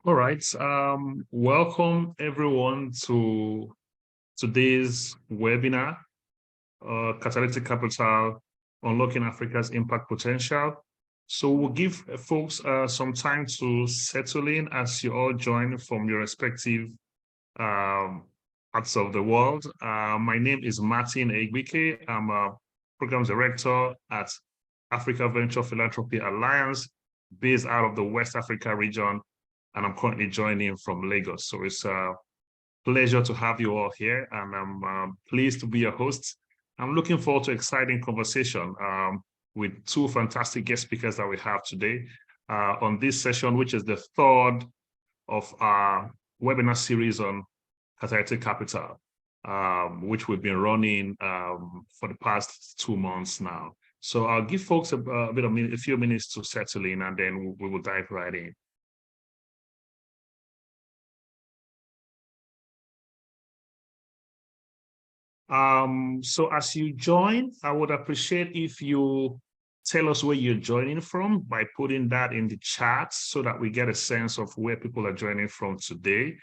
All right. Welcome everyone to today's webinar, Catalytic Capital, Unlocking Africa's Impact Potential. So we'll give folks some time to settle in as you all join from your respective parts of the world. My name is Martin Egbike. I'm a program director at Africa Venture Philanthropy Alliance, based out of the West Africa region, and I'm currently joining from Lagos. So it's a pleasure to have you all here, and I'm pleased to be your host. I'm looking forward to exciting conversation with two fantastic guest speakers that we have today on this session, which is the third of our webinar series on Catalytic Capital, which we've been running for the past 2 months now. So I'll give folks a few minutes to settle in, and then we will dive right in. So as you join, I would appreciate if you tell us where you're joining from by putting that in the chat so that we get a sense of where people are joining from today.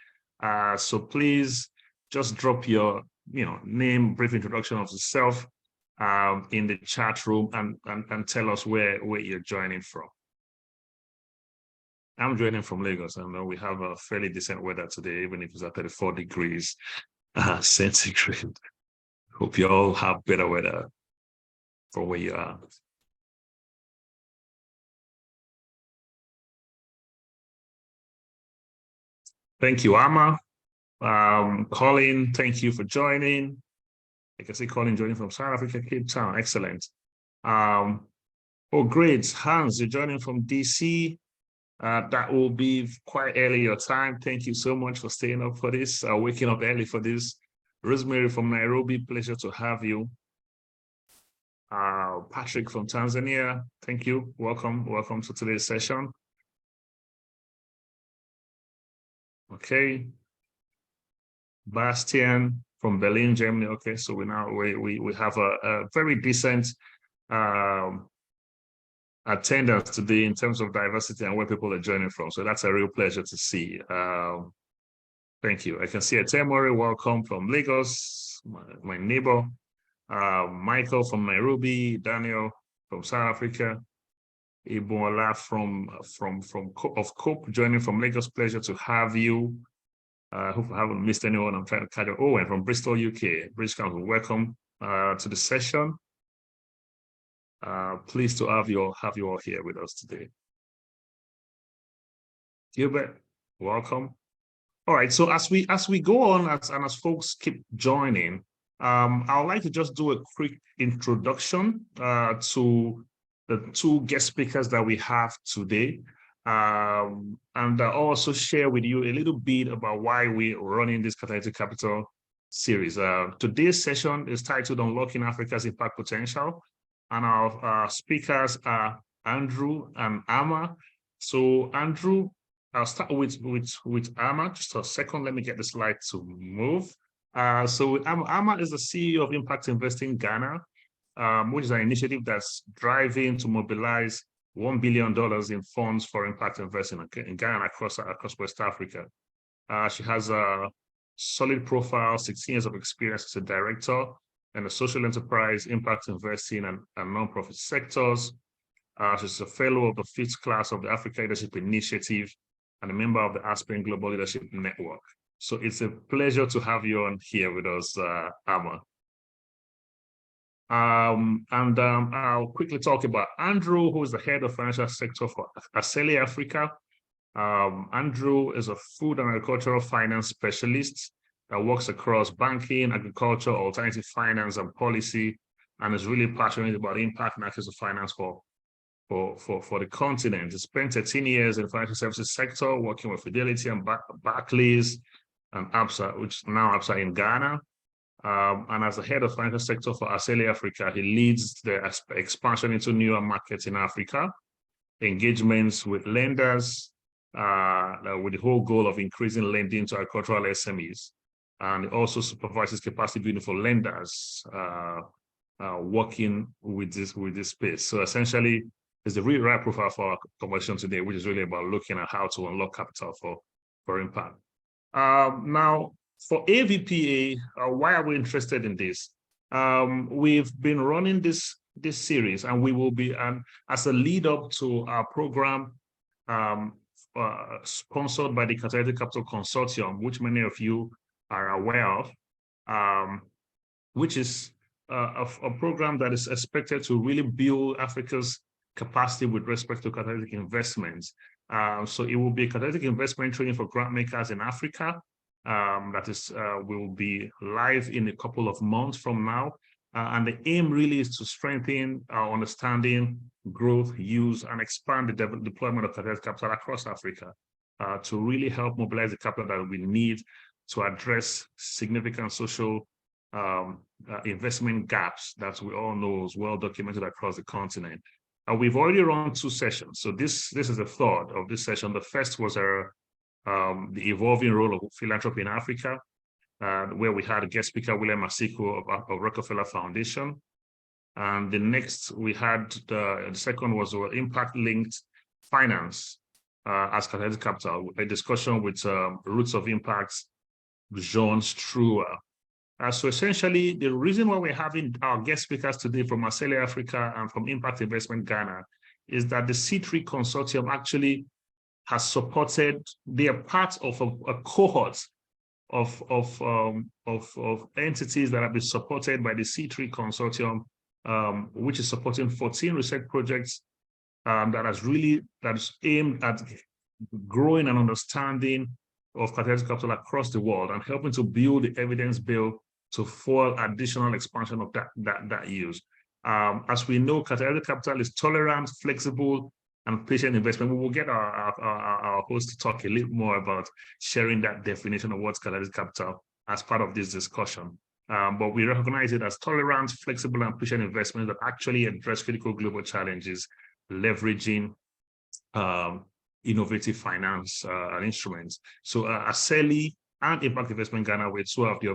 So please just drop your name, brief introduction of yourself in the chat room and tell us where you're joining from. I'm joining from Lagos. I know we have a fairly decent weather today, even if it's at 34 degrees centigrade. Hope you all have better weather for where you are. Thank you, Amma. Colin, thank you for joining. I can see Colin joining from South Africa, Cape Town. Excellent. Oh, great. Hans, you're joining from DC. That will be quite early your time. Thank you so much for staying up for this, waking up early for this. Rosemary from Nairobi, pleasure to have you. Patrick from Tanzania, thank you. Welcome to today's session. Okay. Bastian from Berlin, Germany. Okay, so we have a very decent attendance today in terms of diversity and where people are joining from. So that's a real pleasure to see. Thank you. I can see Atemori, welcome from Lagos, my neighbor. Michael from Nairobi, Daniel from South Africa, Ibola from Cope, joining from Lagos. Pleasure to have you. I hope I haven't missed anyone. I'm trying to catch up. Owen from Bristol, UK, British Council. Welcome to the session. Pleased to have you all here with us today. Gilbert, welcome. All right, so as we go on and as folks keep joining, I would like to just do a quick introduction to the two guest speakers that we have today, and also share with you a little bit about why we're running this Catalytic Capital series. Today's session is titled Unlocking Africa's Impact Potential, and our speakers are Andrew and Amma. So Andrew, I'll start with Amma. Just a second, let me get the slide to move. So Amma is the CEO of Impact Investing Ghana, which is an initiative that's driving to mobilize $1 billion in funds for impact investing in Ghana across West Africa. She has a solid profile, 16 years of experience as a director in the social enterprise, impact investing, and nonprofit sectors. She's a fellow of the 5th class of the Africa Leadership Initiative and a member of the Aspen Global Leadership Network. So it's a pleasure to have you on here with us, Amma. I'll quickly talk about Andrew, who is the head of financial sector for Aceli Africa. Andrew is a food and agricultural finance specialist that works across banking, agriculture, alternative finance, and policy, and is really passionate about impact and access to finance for the continent. He spent 13 years in the financial services sector, working with Fidelity and Barclays and ABSA, which is now ABSA in Ghana. And as the head of financial sector for Aceli Africa, he leads the expansion into newer markets in Africa, engagements with lenders, with the whole goal of increasing lending to agricultural SMEs. And he also supervises capacity building for lenders, working with this space. So essentially, it's the real right profile for our conversation today, which is really about looking at how to unlock capital for for impact. Now, for AVPA, why are we interested in this? We've been running this series, and we will be, as a lead up to our program sponsored by the Catalytic Capital Consortium, which many of you are aware of, which is a program that is expected to really build Africa's capacity with respect to catalytic investments. So it will be a catalytic investment training for grant makers in Africa. That is will be live in a couple of months from now. And the aim really is to strengthen our understanding, growth, use, and expand the deployment of catalytic capital across Africa to really help mobilize the capital that we need to address significant social investment gaps that we all know is well documented across the continent. We've already run 2 sessions. So this is the third of this session. The first was the evolving role of philanthropy in Africa, where we had a guest speaker, William Masiko of Rockefeller Foundation. And the next we had, the second was impact-linked finance as catalytic capital, a discussion with Roots of Impact's Jean Struer. So essentially, the reason why we're having our guest speakers today from Aceli Africa and from Impact Investment Ghana is that the C3 Consortium actually has supported, they are part of a cohort of entities that have been supported by the C3 Consortium, which is supporting 14 research projects that is aimed at growing an understanding of catalytic capital across the world and helping to build the evidence base to fuel additional expansion of that use. As we know, catalytic capital is tolerant, flexible, and patient investment. We will get our host to talk a little more about sharing that definition of what's catalytic capital as part of this discussion. But we recognize it as tolerant, flexible, and patient investment that actually address critical global challenges, leveraging innovative finance and instruments. So Aceli and Impact Investment Ghana were two of the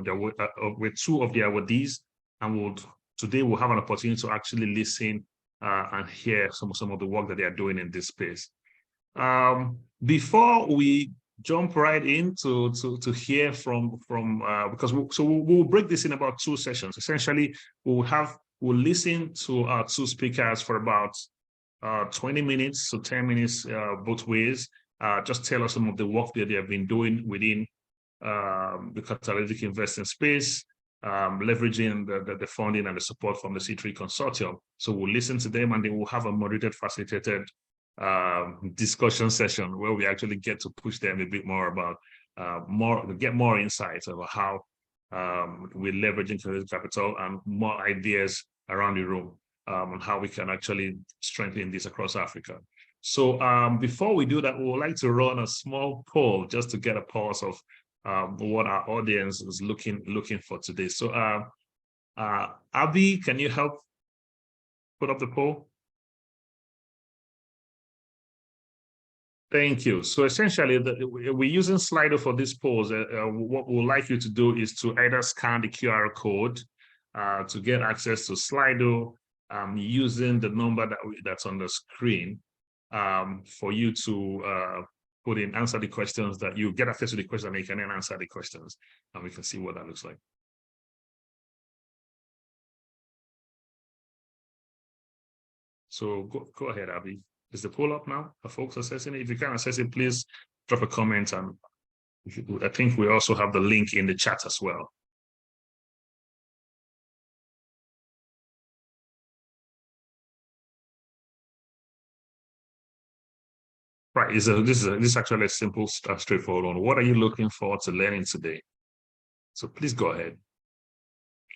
awardees, and today we'll have an opportunity to actually listen and hear some of the work that they are doing in this space. Before we jump right in to hear from because we'll break this in about 2 sessions. Essentially, we'll listen to our 2 speakers for about 20 minutes to 10 minutes both ways. Just tell us some of the work that they have been doing within the catalytic investing space, leveraging the funding and the support from the C3 Consortium. So we'll listen to them, and then we'll have a moderated, facilitated discussion session where we actually get to push them a bit more about get more insights about how we're leveraging catalytic capital and more ideas around the room on how we can actually strengthen this across Africa. So before we do that, we would like to run a small poll just to get a pulse of what our audience is looking for today. So Abby, can you help put up the poll? Thank you. So essentially, we're using Slido for this polls. What we'd like you to do is to either scan the QR code to get access to Slido using the number that's on the screen for you to put in, answer the questions that you get access to the question, and you can then answer the questions, and we can see what that looks like. So go ahead, Abby. Is the poll up now? Are folks assessing it? If you can't access it, please drop a comment, and I think we also have the link in the chat as well. Right, this is actually a simple, straightforward one. What are you looking forward to learning today? So please go ahead.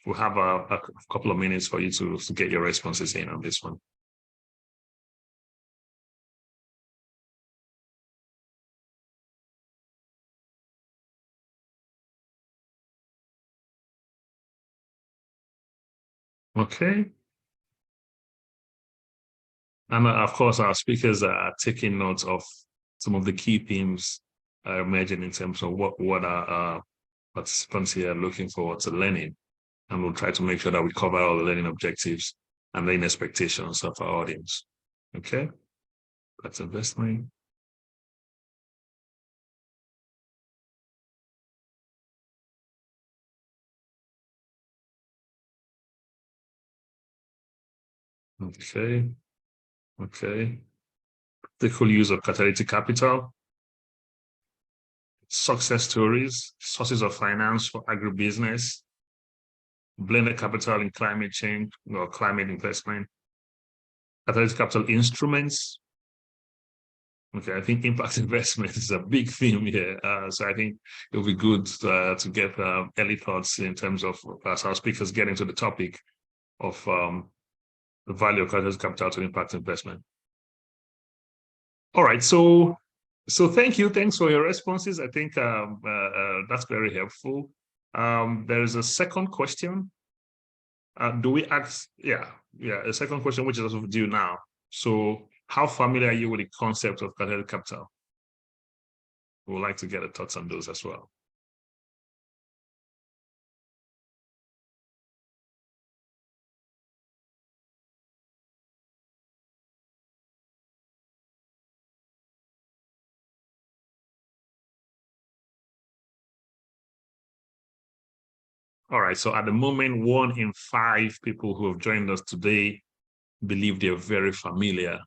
We'll have a couple of minutes for you to get your responses in on this one. Okay. And of course, our speakers are taking notes of some of the key themes emerging in terms of what our participants here are looking forward to learning. And we'll try to make sure that we cover all the learning objectives and learning expectations of our audience. Okay, that's investment. Okay. Okay. Ethical use of catalytic capital, success stories, sources of finance for agribusiness, blended capital in climate change or climate investment, catalytic capital instruments. Okay, I think impact investment is a big theme here. So I think it will be good to get early thoughts in terms of, as our speakers get into the topic of the value of catalytic capital to impact investment. All right, so thank you. Thanks for your responses. I think that's very helpful. There is a second question. Do we ask? Yeah, a second question, which is also due now. So how familiar are you with the concept of catalytic capital? We would like to get your thoughts on those as well. All right, so at the moment, 1 in 5 people who have joined us today believe they're very familiar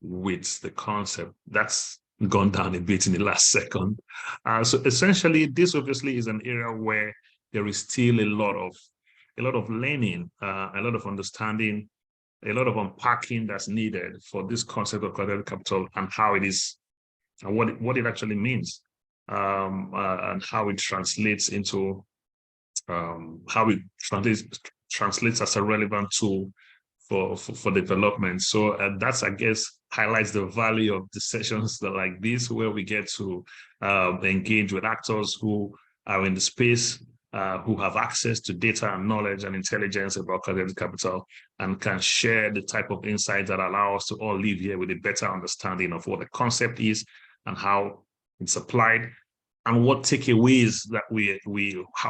with the concept. That's gone down a bit in the last second. So essentially, this obviously is an area where there is still a lot of learning, a lot of understanding, a lot of unpacking that's needed for this concept of catalytic capital and how it is and what it actually means, and how it translates into how it translates as a relevant tool for development. So that's, I guess, highlights the value of the sessions that like this, where we get to engage with actors who are in the space, who have access to data and knowledge and intelligence about catalytic capital, and can share the type of insights that allow us to all live here with a better understanding of what the concept is and how it's applied, and what takeaways that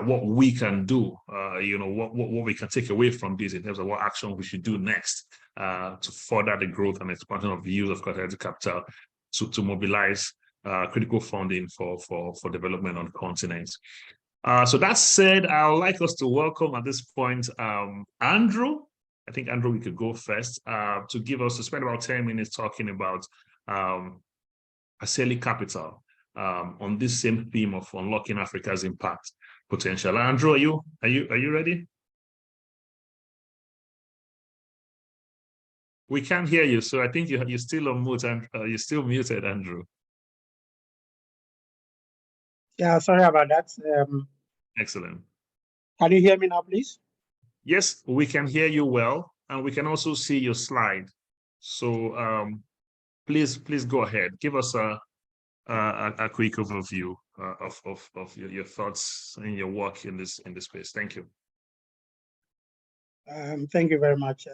what we can do, what we can take away from this in terms of what action we should do next to further the growth and expansion of the use of catalytic capital to mobilize critical funding for development on continents. So that said, I would like us to welcome at this point Andrew. I think Andrew, we could go first to spend about 10 minutes talking about Aceli Capital. On this same theme of unlocking Africa's impact potential. Andrew, are you ready? We can't hear you, so I think you're still on mute, and you're still muted, Andrew. Yeah, sorry about that. Excellent. Can you hear me now, please? Yes, we can hear you well, and we can also see your slide. So please go ahead. Give us a quick overview of your thoughts and your work in this space. Thank you. Thank you very much.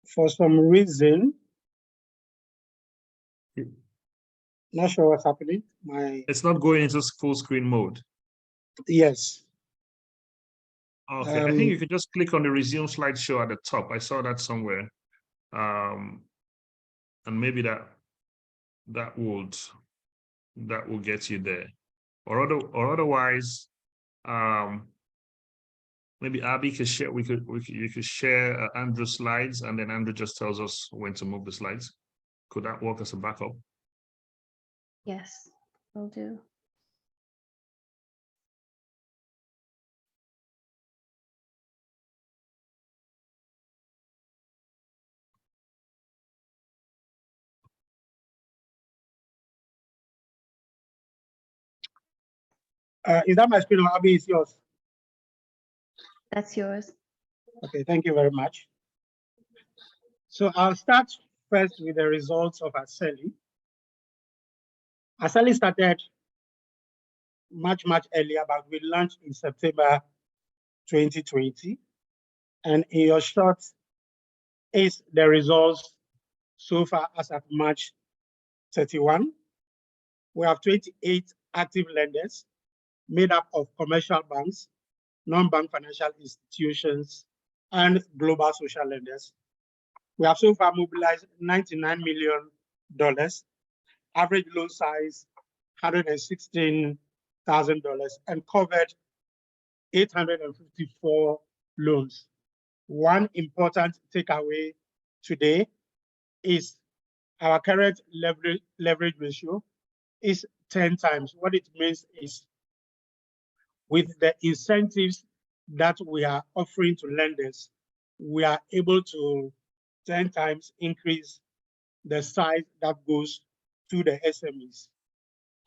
For some reason, not sure what's happening. It's not going into full screen mode. Yes. Okay, I think you could just click on the resume slideshow at the top. I saw that somewhere, and maybe that will get you there, or otherwise, maybe Abby could share. You could share Andrew's slides, and then Andrew just tells us when to move the slides. Could that work as a backup? Yes, will do. Is that my screen, or Abby, is yours? That's yours. Okay, thank you very much. So I'll start first with the results of Aceli. Aceli started much earlier, but we launched in September 2020. And in your short is the results so far as at March 31. We have 28 active lenders made up of commercial banks, non-bank financial institutions, and global social lenders. We have so far mobilized 99 million average loan size $116,000, and covered 854 loans. One important takeaway today is our current leverage ratio is 10 times. What it means is, with the incentives that we are offering to lenders, we are able to 10 times increase the size that goes to the SMEs.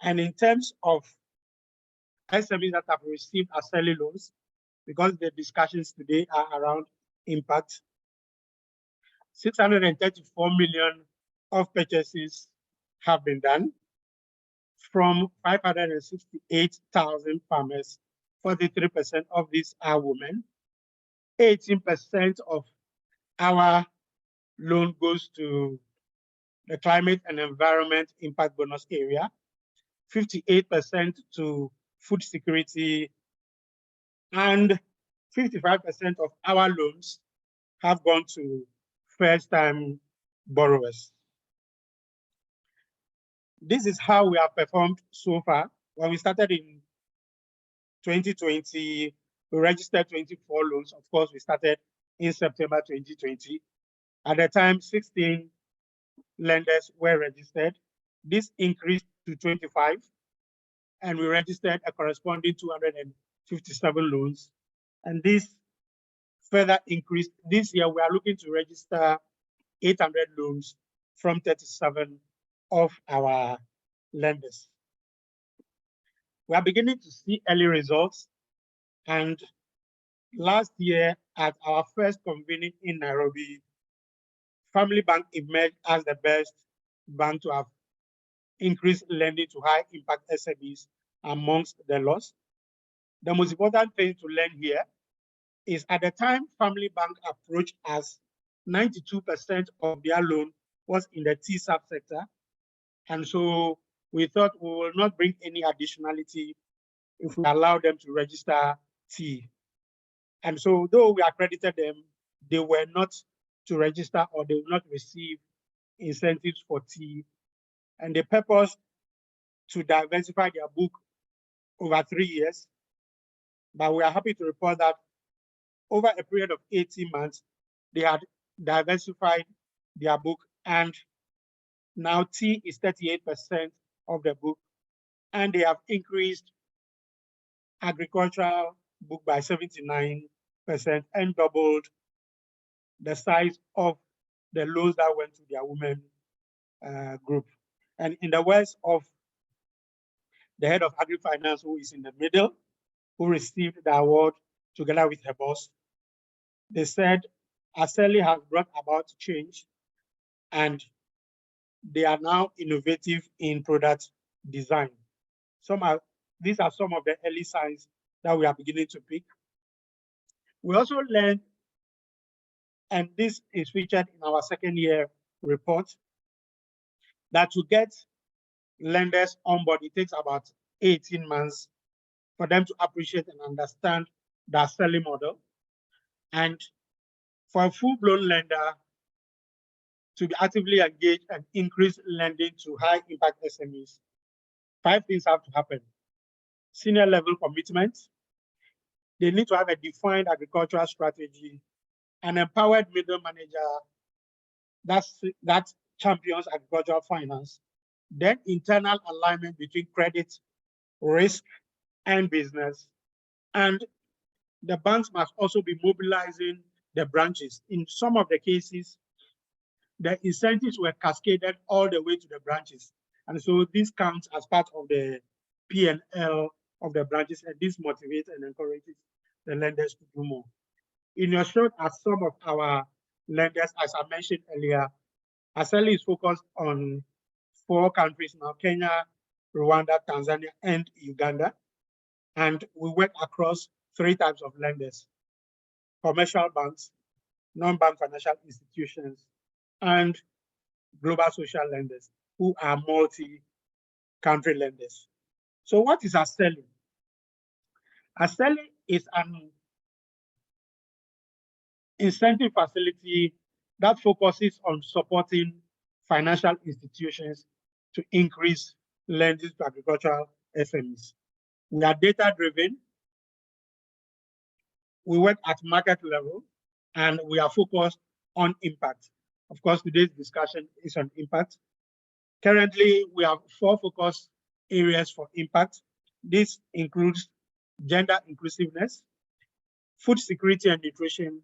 And in terms of SMEs that have received Aceli loans, because the discussions today are around impact, 634 million of purchases have been done from 568,000 farmers. 43% of these are women. 18% of our loan goes to the climate and environment impact bonus area, 58% to food security, and 55% of our loans have gone to first-time borrowers. This is how we have performed so far. When we started in 2020, we registered 24 loans. Of course, we started in September 2020. At the time, 16 lenders were registered. This increased to 25, and we registered a corresponding 257 loans. And this further increased. This year, we are looking to register 800 loans from 37 of our lenders. We are beginning to see early results. And last year, at our first convening in Nairobi, Family Bank emerged as the best bank to have increased lending to high impact SMEs amongst the lots. The most important thing to learn here is, at the time Family Bank approached us, 92% of their loan was in the T subsector. And so we thought we will not bring any additionality if we allow them to register T. And so though we accredited them, they were not to register, or they will not receive incentives for T. And the purpose to diversify their book over 3 years. But we are happy to report that over a period of 18 months, they had diversified their book, and now T is 38% of the book, and they have increased agricultural book by 79% and doubled the size of the loans that went to their women group. And in the words of the head of agri-finance, who is in the middle, who received the award together with her boss, they said Aceli has brought about change, and they are now innovative in product design. These are some of the early signs that we are beginning to pick. We also learned, and this is featured in our second year report, that to get lenders on board, it takes about 18 months for them to appreciate and understand the Aceli model. And for a full-blown lender to be actively engaged and increase lending to high impact SMEs, 5 things have to happen. Senior level commitment. They need to have a defined agricultural strategy, an empowered middle manager that champions agricultural finance, then internal alignment between credit, risk, and business. And the banks must also be mobilizing the branches. In some of the cases, the incentives were cascaded all the way to the branches. And so this counts as part of the P&L of the branches, and this motivates and encourages the lenders to do more. In your short, as some of our lenders, as I mentioned earlier, Aceli is focused on 4 countries now: Kenya, Rwanda, Tanzania, and Uganda. And we work across 3 types of lenders: commercial banks, non-bank financial institutions, and global social lenders, who are multi-country lenders. So what is Aceli? Aceli is an incentive facility that focuses on supporting financial institutions to increase lending to agricultural SMEs. We are data-driven. We work at market level, and we are focused on impact. Of course, today's discussion is on impact. Currently, we have 4 focus areas for impact. This includes gender inclusiveness, food security and nutrition,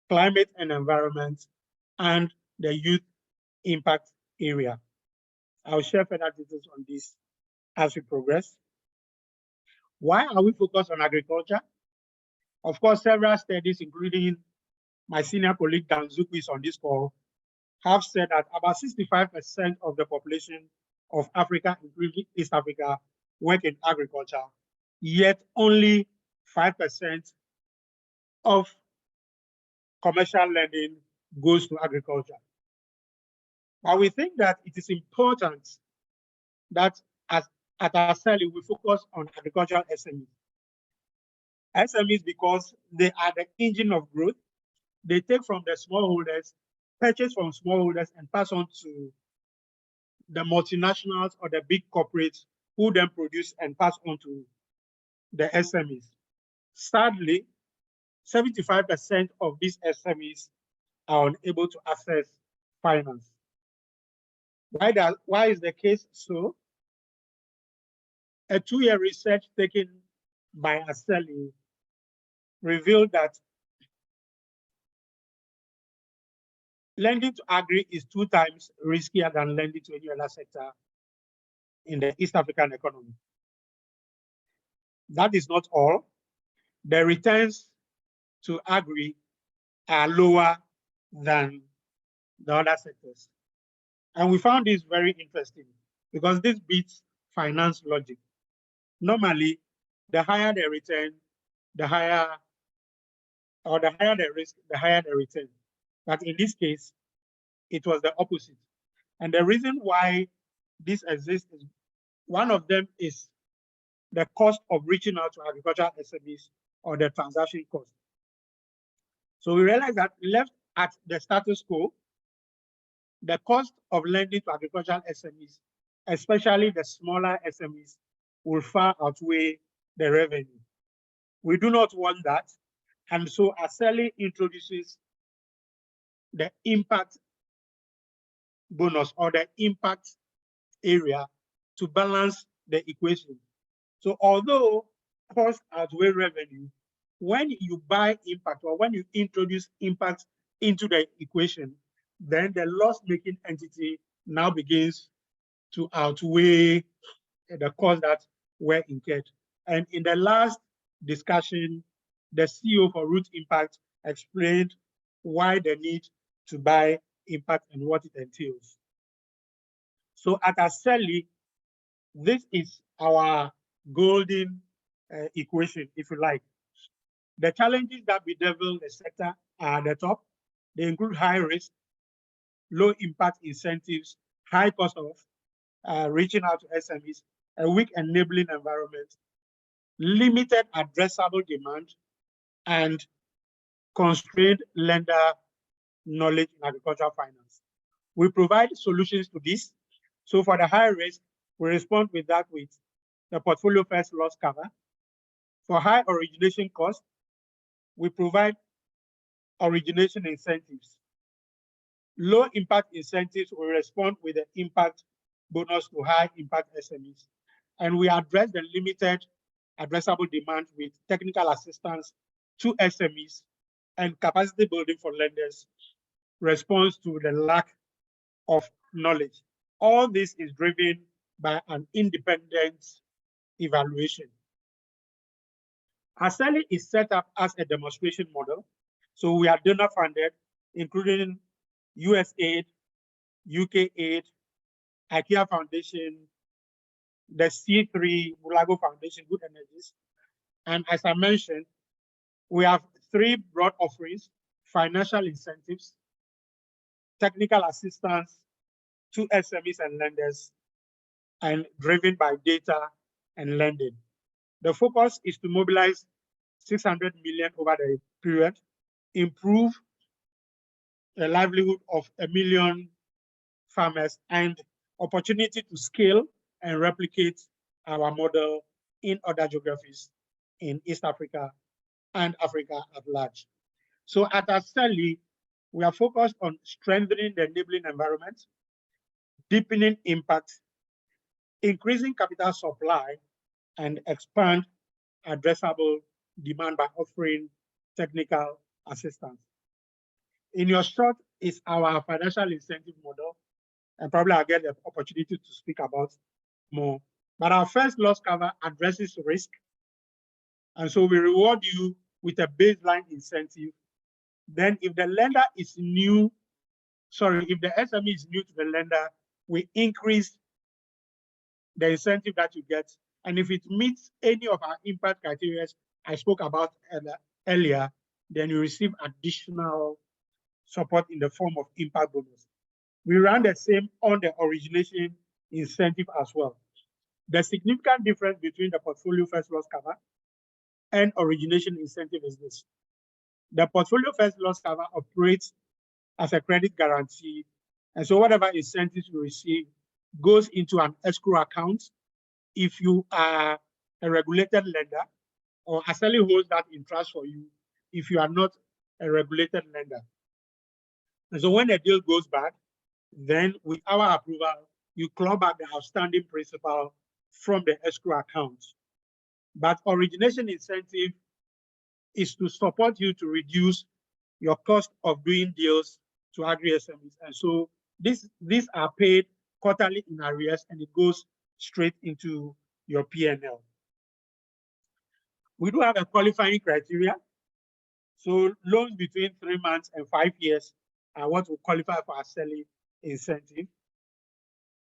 climate and environment, and the youth impact area. I'll share further details on this as we progress. Why are we focused on agriculture? Of course, several studies, including my senior colleague Dan Zuku is on this call, have said that about 65% of the population of Africa, including East Africa, work in agriculture, yet only 5% of commercial lending goes to agriculture. But we think that it is important that at Aceli, we focus on agricultural SMEs. SMEs because they are the engine of growth. They take from the smallholders, purchase from smallholders, and pass on to the multinationals or the big corporates who then produce and pass on to the SMEs. Sadly, 75% of these SMEs are unable to access finance. Why is the case so? A 2-year research taken by Aceli revealed that lending to agri is 2 times riskier than lending to any other sector in the East African economy. That is not all. The returns to agri are lower than the other sectors. And we found this very interesting because this beats finance logic. Normally, the higher the return, the higher the risk, the higher the return. But in this case, it was the opposite. And the reason why this exists is one of them is the cost of reaching out to agricultural SMEs or the transaction cost. So we realized that left at the status quo, the cost of lending to agricultural SMEs, especially the smaller SMEs, will far outweigh the revenue. We do not want that. And so Aceli introduces the impact bonus or the impact area to balance the equation. So although costs outweigh revenue, when you buy impact or when you introduce impact into the equation, then the loss-making entity now begins to outweigh the costs that were incurred. And in the last discussion, the CEO for Root Impact explained why the need to buy impact and what it entails. So at Aceli, this is our golden equation, if you like. The challenges that bedevil the sector are at the top. They include high risk, low impact incentives, high cost of reaching out to SMEs, a weak enabling environment, limited addressable demand, and constrained lender knowledge in agricultural finance. We provide solutions to this. So for the high risk, we respond with that with the portfolio first loss cover. For high origination costs, we provide origination incentives. Low impact incentives, we respond with the impact bonus to high impact SMEs. And we address the limited addressable demand with technical assistance to SMEs and capacity building for lenders, response to the lack of knowledge. All this is driven by an independent evaluation. Aceli is set up as a demonstration model. So we are donor funded, including USAID, UK Aid, IKEA Foundation, the C3 Mulago Foundation, Good Energies. And as I mentioned, we have 3 broad offerings: financial incentives, technical assistance to SMEs and lenders, and driven by data and lending. The focus is to mobilize 600 million over the period, improve the livelihood of 1 million farmers and opportunity to scale and replicate our model in other geographies in East Africa and Africa at large. So at Aceli, we are focused on strengthening the enabling environment, deepening impact, increasing capital supply, and expand addressable demand by offering technical assistance. In your short is our financial incentive model, and probably I'll get the opportunity to speak about more. But our first loss cover addresses risk. And so we reward you with a baseline incentive. Then if the lender is new, if the SME is new to the lender, we increase the incentive that you get. And if it meets any of our impact criteria I spoke about earlier, then you receive additional support in the form of impact bonus. We run the same on the origination incentive as well. The significant difference between the portfolio first loss cover and origination incentive is this. The portfolio first loss cover operates as a credit guarantee. And so whatever incentives you receive goes into an escrow account if you are a regulated lender, or Aceli holds that in trust for you if you are not a regulated lender. And so when a deal goes bad, then with our approval, you claw back the outstanding principal from the escrow account. But origination incentive is to support you to reduce your cost of doing deals to agri-SMEs. And so these are paid quarterly in arrears, and it goes straight into your P&L. We do have a qualifying criteria. So loans between 3 months and 5 years are what will qualify for Aceli incentive.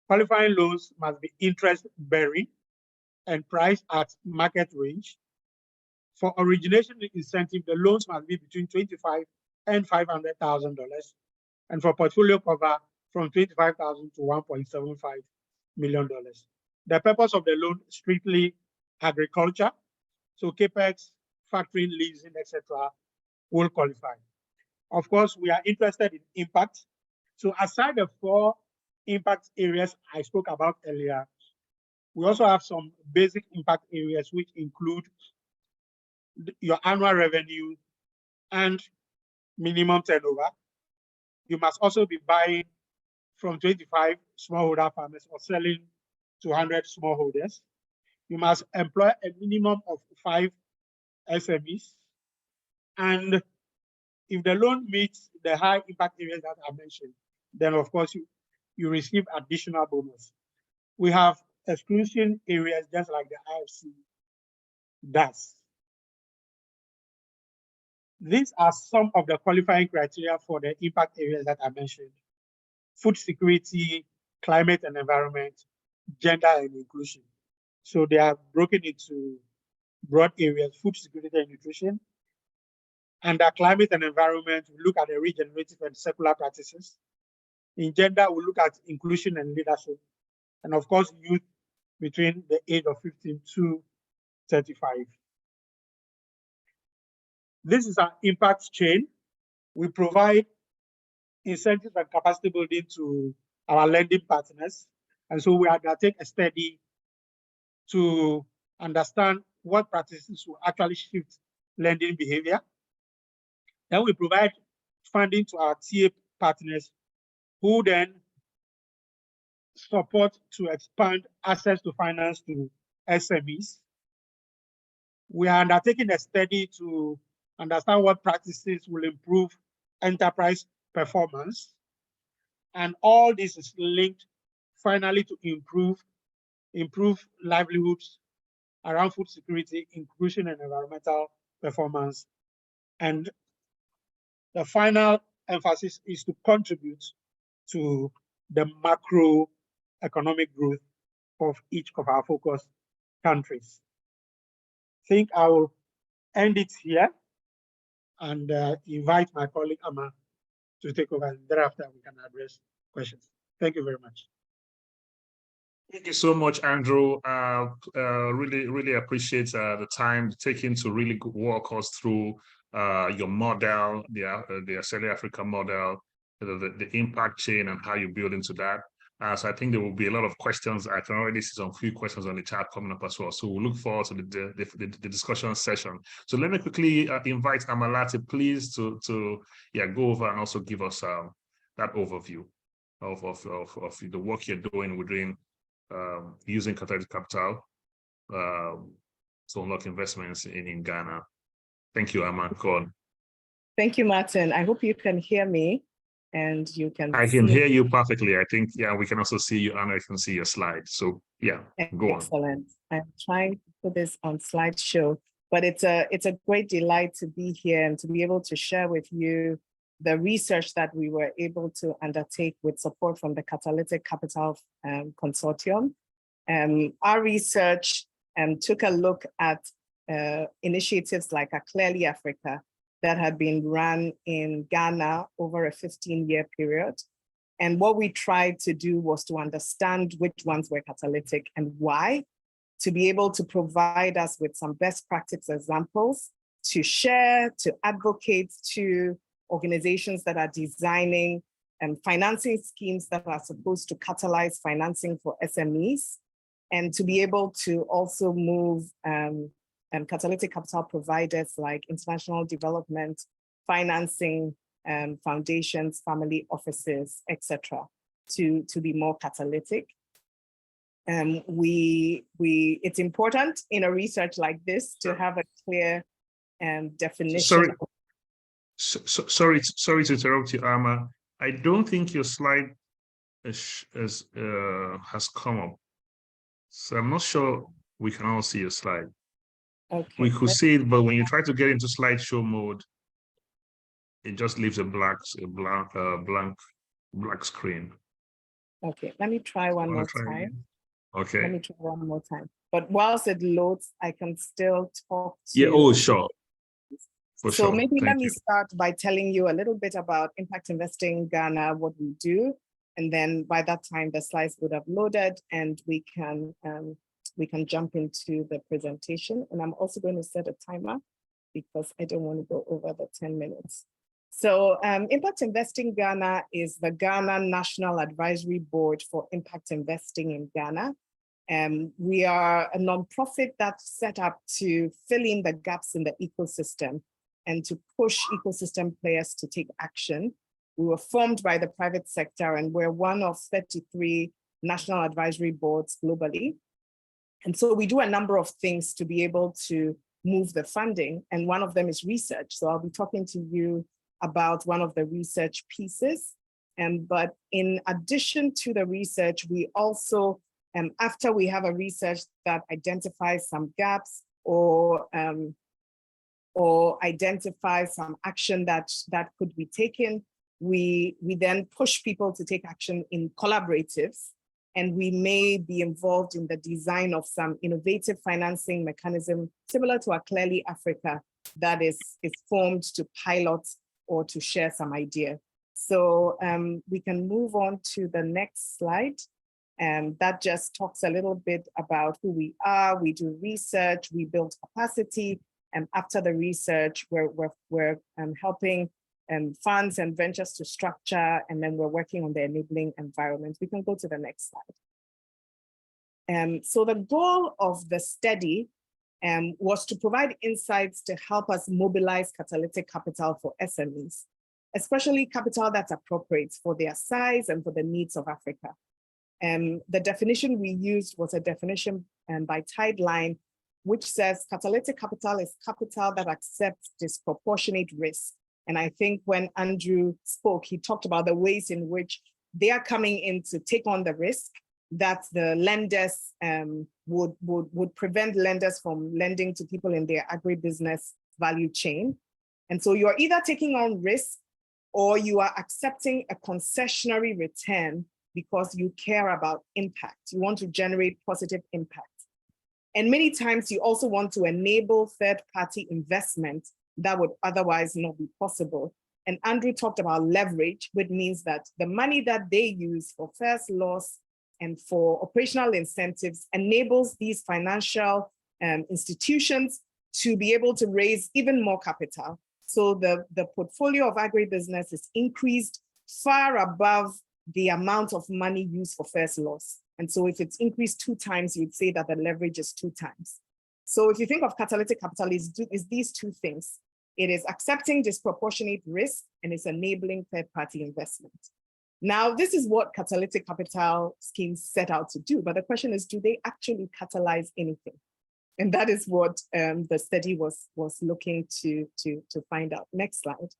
Qualifying loans must be interest-bearing and priced at market range. For origination incentive, the loans must be between $25,000 and $500,000. And for portfolio cover, from $25,000 to $1.75 million. The purpose of the loan is strictly agriculture. So CAPEX, factoring, leasing, etc. will qualify. Of course, we are interested in impact. So aside the 4 impact areas I spoke about earlier, we also have some basic impact areas which include your annual revenue and minimum turnover. You must also be buying from 25 smallholder farmers or selling to 100 smallholders. You must employ a minimum of 5 SMEs. And if the loan meets the high impact areas that I mentioned, then of course you receive additional bonus. We have exclusion areas just like the IFC does. These are some of the qualifying criteria for the impact areas that I mentioned: food security, climate and environment, gender and inclusion. So they are broken into broad areas: food security and nutrition. Under climate and environment, we look at the regenerative and circular practices. In gender, we look at inclusion and leadership. And of course, youth between the age of 15 to 35. This is our impact chain. We provide incentives and capacity building to our lending partners. And so we undertake a study to understand what practices will actually shift lending behavior. Then we provide funding to our TA partners who then support to expand access to finance to SMEs. We are undertaking a study to understand what practices will improve enterprise performance. And all this is linked finally to improve livelihoods around food security, inclusion and environmental performance. And the final emphasis is to contribute to the macroeconomic growth of each of our focus countries. I think I will end it here and invite my colleague Amma to take over, and thereafter we can address questions. Thank you very much. Thank you so much, Andrew. Really appreciate the time taken to really walk us through your model, the Aceli Africa model, the impact chain and how you build into that. So I think there will be a lot of questions. I can already see some few questions on the chat coming up as well. So we'll look forward to the discussion session. So let me quickly invite Amalati, please, to go over and also give us that overview of the work you're doing within using Catalytic capital to unlock investments in Ghana. Thank you, Amma. Go on. Thank you, Martin. I hope you can hear me and you can I can hear you perfectly. I think, we can also see you and I can see your slide. So go on. Excellent. I'm trying to put this on slideshow, but it's a great delight to be here and to be able to share with you the research that we were able to undertake with support from the Catalytic Capital Consortium. Our research took a look at initiatives like Aceli Africa that had been run in Ghana over a 15-year period. And what we tried to do was to understand which ones were catalytic and why, to be able to provide us with some best practice examples to share, to advocate to organizations that are designing financing schemes that are supposed to catalyze financing for SMEs, and to be able to also move catalytic capital providers like international development, financing, foundations, family offices, etc., to be more catalytic. It's important in a research like this to have a clear definition. Sorry to interrupt you, Amma. I don't think your slide has come up, so I'm not sure we can all see your slide. Okay. We could see it, but when you try to get into slideshow mode, it just leaves a blank screen. Okay, let me try one more time. Okay. Let me try one more time. But whilst it loads, I can still talk to you. Oh, sure. So maybe let me start by telling you a little bit about Impact Investing Ghana, what we do. And then by that time, the slides would have loaded and we can jump into the presentation. And I'm also going to set a timer because I don't want to go over the 10 minutes. So Impact Investing Ghana is the Ghana National Advisory Board for Impact Investing in Ghana. We are a nonprofit that's set up to fill in the gaps in the ecosystem and to push ecosystem players to take action. We were formed by the private sector and we're one of 33 national advisory boards globally. And so we do a number of things to be able to move the funding. And one of them is research. So I'll be talking to you about one of the research pieces. But in addition to the research, we also, after we have a research that identifies some gaps or identify some action that could be taken, we then push people to take action in collaboratives. And we may be involved in the design of some innovative financing mechanism similar to Aceli Africa that is formed to pilot or to share some idea. So we can move on to the next slide. That just talks a little bit about who we are. We do research, we build capacity, and after the research, we're helping funds and ventures to structure, and then we're working on the enabling environment. We can go to the next slide. So the goal of the study was to provide insights to help us mobilize catalytic capital for SMEs, especially capital that's appropriate for their size and for the needs of Africa. The definition we used was a definition by Tideline, which says catalytic capital is capital that accepts disproportionate risk. And I think when Andrew spoke, he talked about the ways in which they are coming in to take on the risk that the lenders would prevent lenders from lending to people in their agribusiness value chain. And so you're either taking on risk or you are accepting a concessionary return because you care about impact. You want to generate positive impact. And many times you also want to enable third-party investment that would otherwise not be possible. And Andrew talked about leverage, which means that the money that they use for first loss and for operational incentives enables these financial institutions to be able to raise even more capital. So the portfolio of agribusiness is increased far above the amount of money used for first loss. And so if it's increased 2 times, you'd say that the leverage is 2 times. So if you think of catalytic capital, is these 2 things. It is accepting disproportionate risk and it's enabling third-party investment. Now, this is what catalytic capital schemes set out to do. But the question is, do they actually catalyze anything? And that is what the study was looking to find out. Next slide.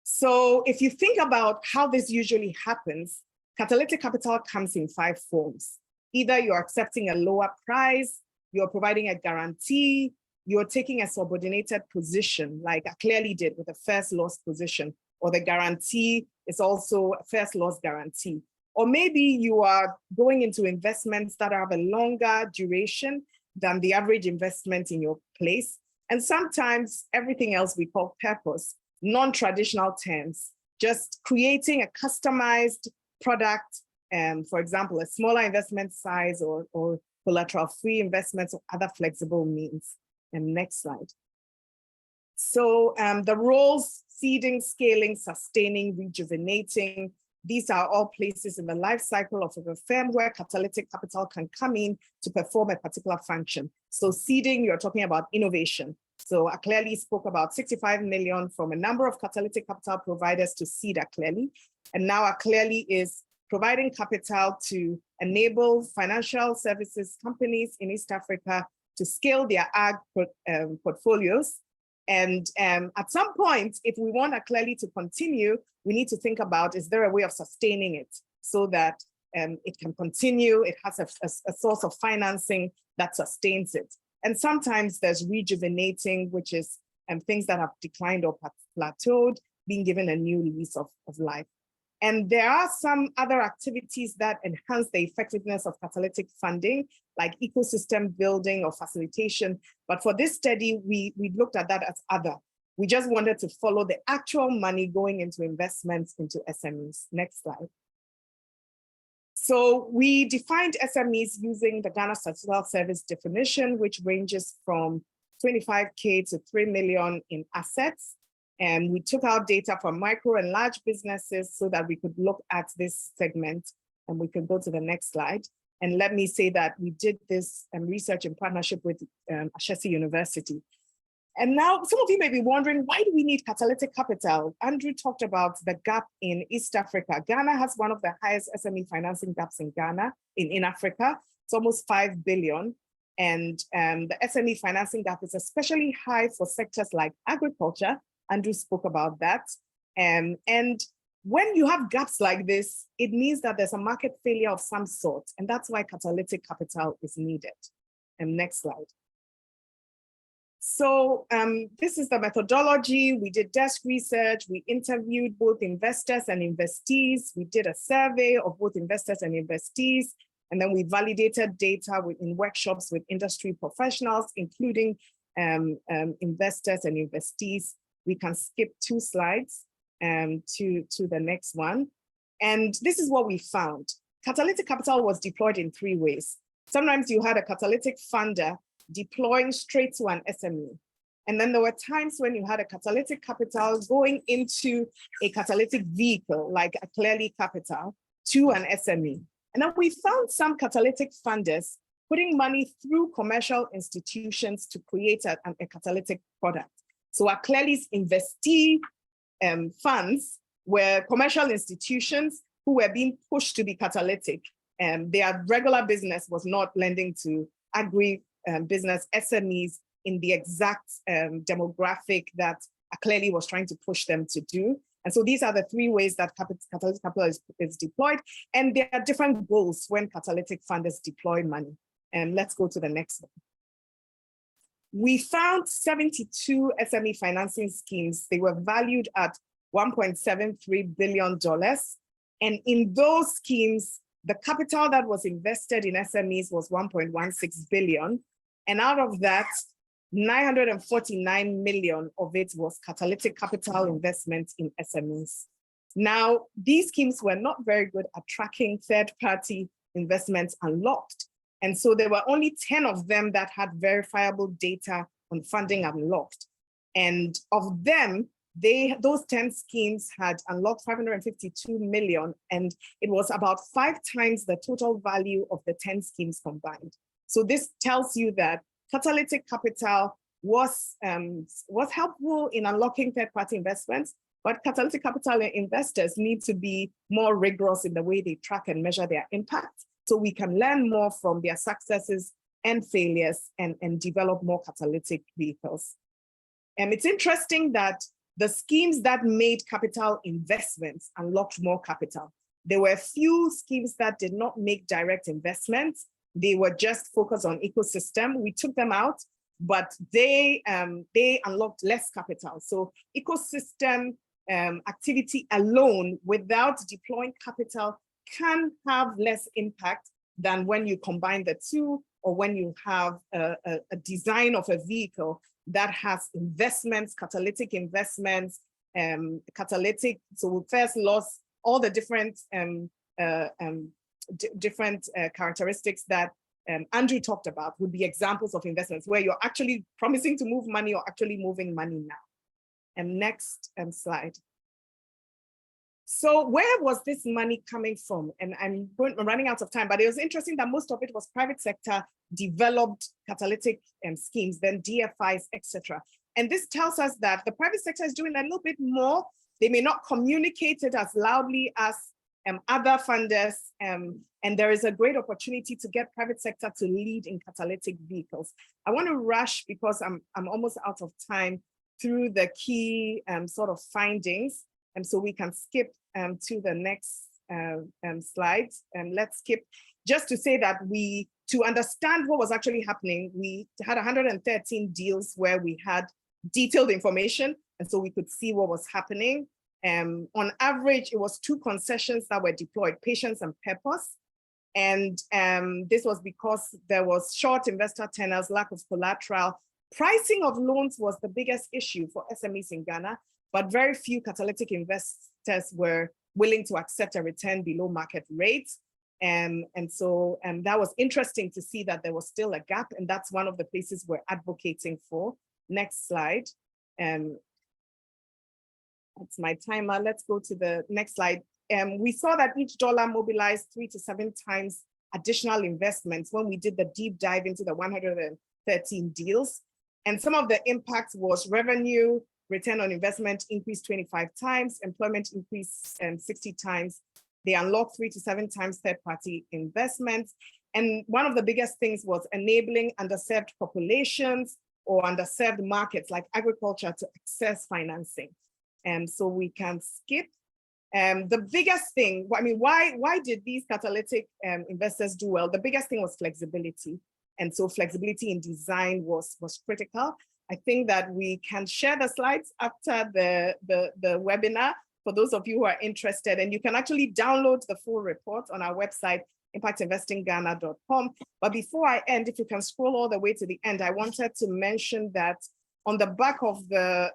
So if you think about how this usually happens, catalytic capital comes in 5 forms. Either you're accepting a lower price, you're providing a guarantee, you're taking a subordinated position, like Aceli did with a first loss position, or the guarantee is also a first loss guarantee. Or maybe you are going into investments that have a longer duration than the average investment in your place. And sometimes everything else we call purpose, non-traditional terms, just creating a customized product, for example, a smaller investment size or collateral-free investments or other flexible means. And next slide. So the roles: seeding, scaling, sustaining, rejuvenating. These are all places in the life cycle of a firm where catalytic capital can come in to perform a particular function. So seeding, you're talking about innovation. So Aceli spoke about 65 million from a number of catalytic capital providers to seed Aceli. And now Aceli is providing capital to enable financial services companies in East Africa to scale their ag portfolios. And at some point, if we want Aceli to continue, we need to think about, is there a way of sustaining it so that it can continue, it has a source of financing that sustains it. And sometimes there's rejuvenating, which is things that have declined or plateaued, being given a new lease of life. And there are some other activities that enhance the effectiveness of catalytic funding, like ecosystem building or facilitation. But for this study, we looked at that as other. We just wanted to follow the actual money going into investments into SMEs. Next slide. So we defined SMEs using the Ghana Statistical Service definition, which ranges from 25K to 3 million in assets. And we took out data from micro and large businesses so that we could look at this segment. And we can go to the next slide. And let me say that we did this research in partnership with Aceli University. And now some of you may be wondering, why do we need catalytic capital? Andrew talked about the gap in East Africa. Ghana has one of the highest SME financing gaps in Ghana, in Africa. It's almost 5 billion. And the SME financing gap is especially high for sectors like agriculture. Andrew spoke about that. And when you have gaps like this, it means that there's a market failure of some sort. And that's why catalytic capital is needed. And next slide. So this is the methodology. We did desk research. We interviewed both investors and investees. We did a survey of both investors and investees. And then we validated data in workshops with industry professionals, including investors and investees. We can skip 2 slides to the next one. And this is what we found. Catalytic capital was deployed in 3 ways. Sometimes you had a catalytic funder deploying straight to an SME. And then there were times when you had a catalytic capital going into a catalytic vehicle like Aceli Capital to an SME. And then we found some catalytic funders putting money through commercial institutions to create a catalytic product. So Aceli's investee funds were commercial institutions who were being pushed to be catalytic. Their regular business was not lending to agri-business SMEs in the exact demographic that Aceli was trying to push them to do. And so these are the 3 ways that catalytic capital is deployed. And there are different goals when catalytic funders deploy money. And let's go to the next one. We found 72 SME financing schemes. They were valued at $1.73 billion. And in those schemes, the capital that was invested in SMEs was 1.16 billion. And out of that, 949 million of it was catalytic capital investment in SMEs. Now, these schemes were not very good at tracking third-party investments unlocked. And so there were only 10 of them that had verifiable data on funding unlocked. And of them, those 10 schemes had unlocked 552 million, and it was about 5 times the total value of the 10 schemes combined. So this tells you that catalytic capital was helpful in unlocking third-party investments, but catalytic capital investors need to be more rigorous in the way they track and measure their impact, so we can learn more from their successes and failures and develop more catalytic vehicles. And it's interesting that the schemes that made capital investments unlocked more capital. There were few schemes that did not make direct investments. They were just focused on ecosystem. We took them out, but they unlocked less capital. So ecosystem activity alone without deploying capital can have less impact than when you combine the two, or when you have a design of a vehicle that has investments, catalytic investments, catalytic. So we first lost all the different characteristics that Andrew talked about would be examples of investments where you're actually promising to move money or actually moving money now. And next slide. So where was this money coming from? And I'm running out of time, but it was interesting that most of it was private sector developed catalytic schemes, then DFIs, etc. And this tells us that the private sector is doing a little bit more. They may not communicate it as loudly as other funders, and there is a great opportunity to get private sector to lead in catalytic vehicles. I want to rush because I'm almost out of time through the key sort of findings, and so we can skip to the next slides. Let's skip just to say that to understand what was actually happening, we had 113 deals where we had detailed information, and so we could see what was happening. On average, it was 2 concessions that were deployed, patience and purpose. And this was because there was short investor tenors, lack of collateral. Pricing of loans was the biggest issue for SMEs in Ghana, but very few catalytic investors were willing to accept a return below market rates. And so that was interesting to see that there was still a gap, and that's one of the places we're advocating for. Next slide. That's my timer. Let's go to the next slide. We saw that each dollar mobilized 3 to 7 times additional investments when we did the deep dive into the 113 deals. And some of the impact was revenue, return on investment increased 25 times, employment increased 60 times. They unlocked 3 to 7 times third-party investments. And one of the biggest things was enabling underserved populations or underserved markets like agriculture to access financing. And so we can skip. The biggest thing, I mean, why did these catalytic investors do well? The biggest thing was flexibility. And so flexibility in design was critical. I think that we can share the slides after the webinar for those of you who are interested. And you can actually download the full report on our website, impactinvestingghana.com. But before I end, if you can scroll all the way to the end, I wanted to mention that on the back of the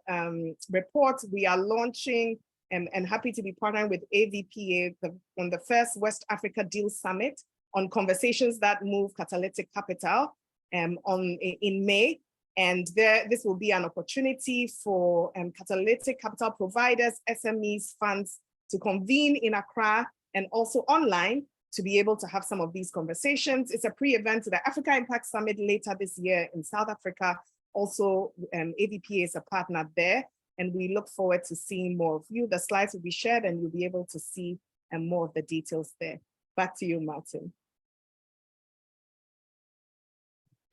report, we are launching and happy to be partnering with AVPA on the first West Africa Deal Summit on conversations that move catalytic capital in May. And this will be an opportunity for catalytic capital providers, SMEs, funds to convene in Accra and also online to be able to have some of these conversations. It's a pre-event to the Africa Impact Summit later this year in South Africa. Also, AVPA is a partner there, and we look forward to seeing more of you. The slides will be shared and you'll be able to see more of the details there. Back to you, Martin.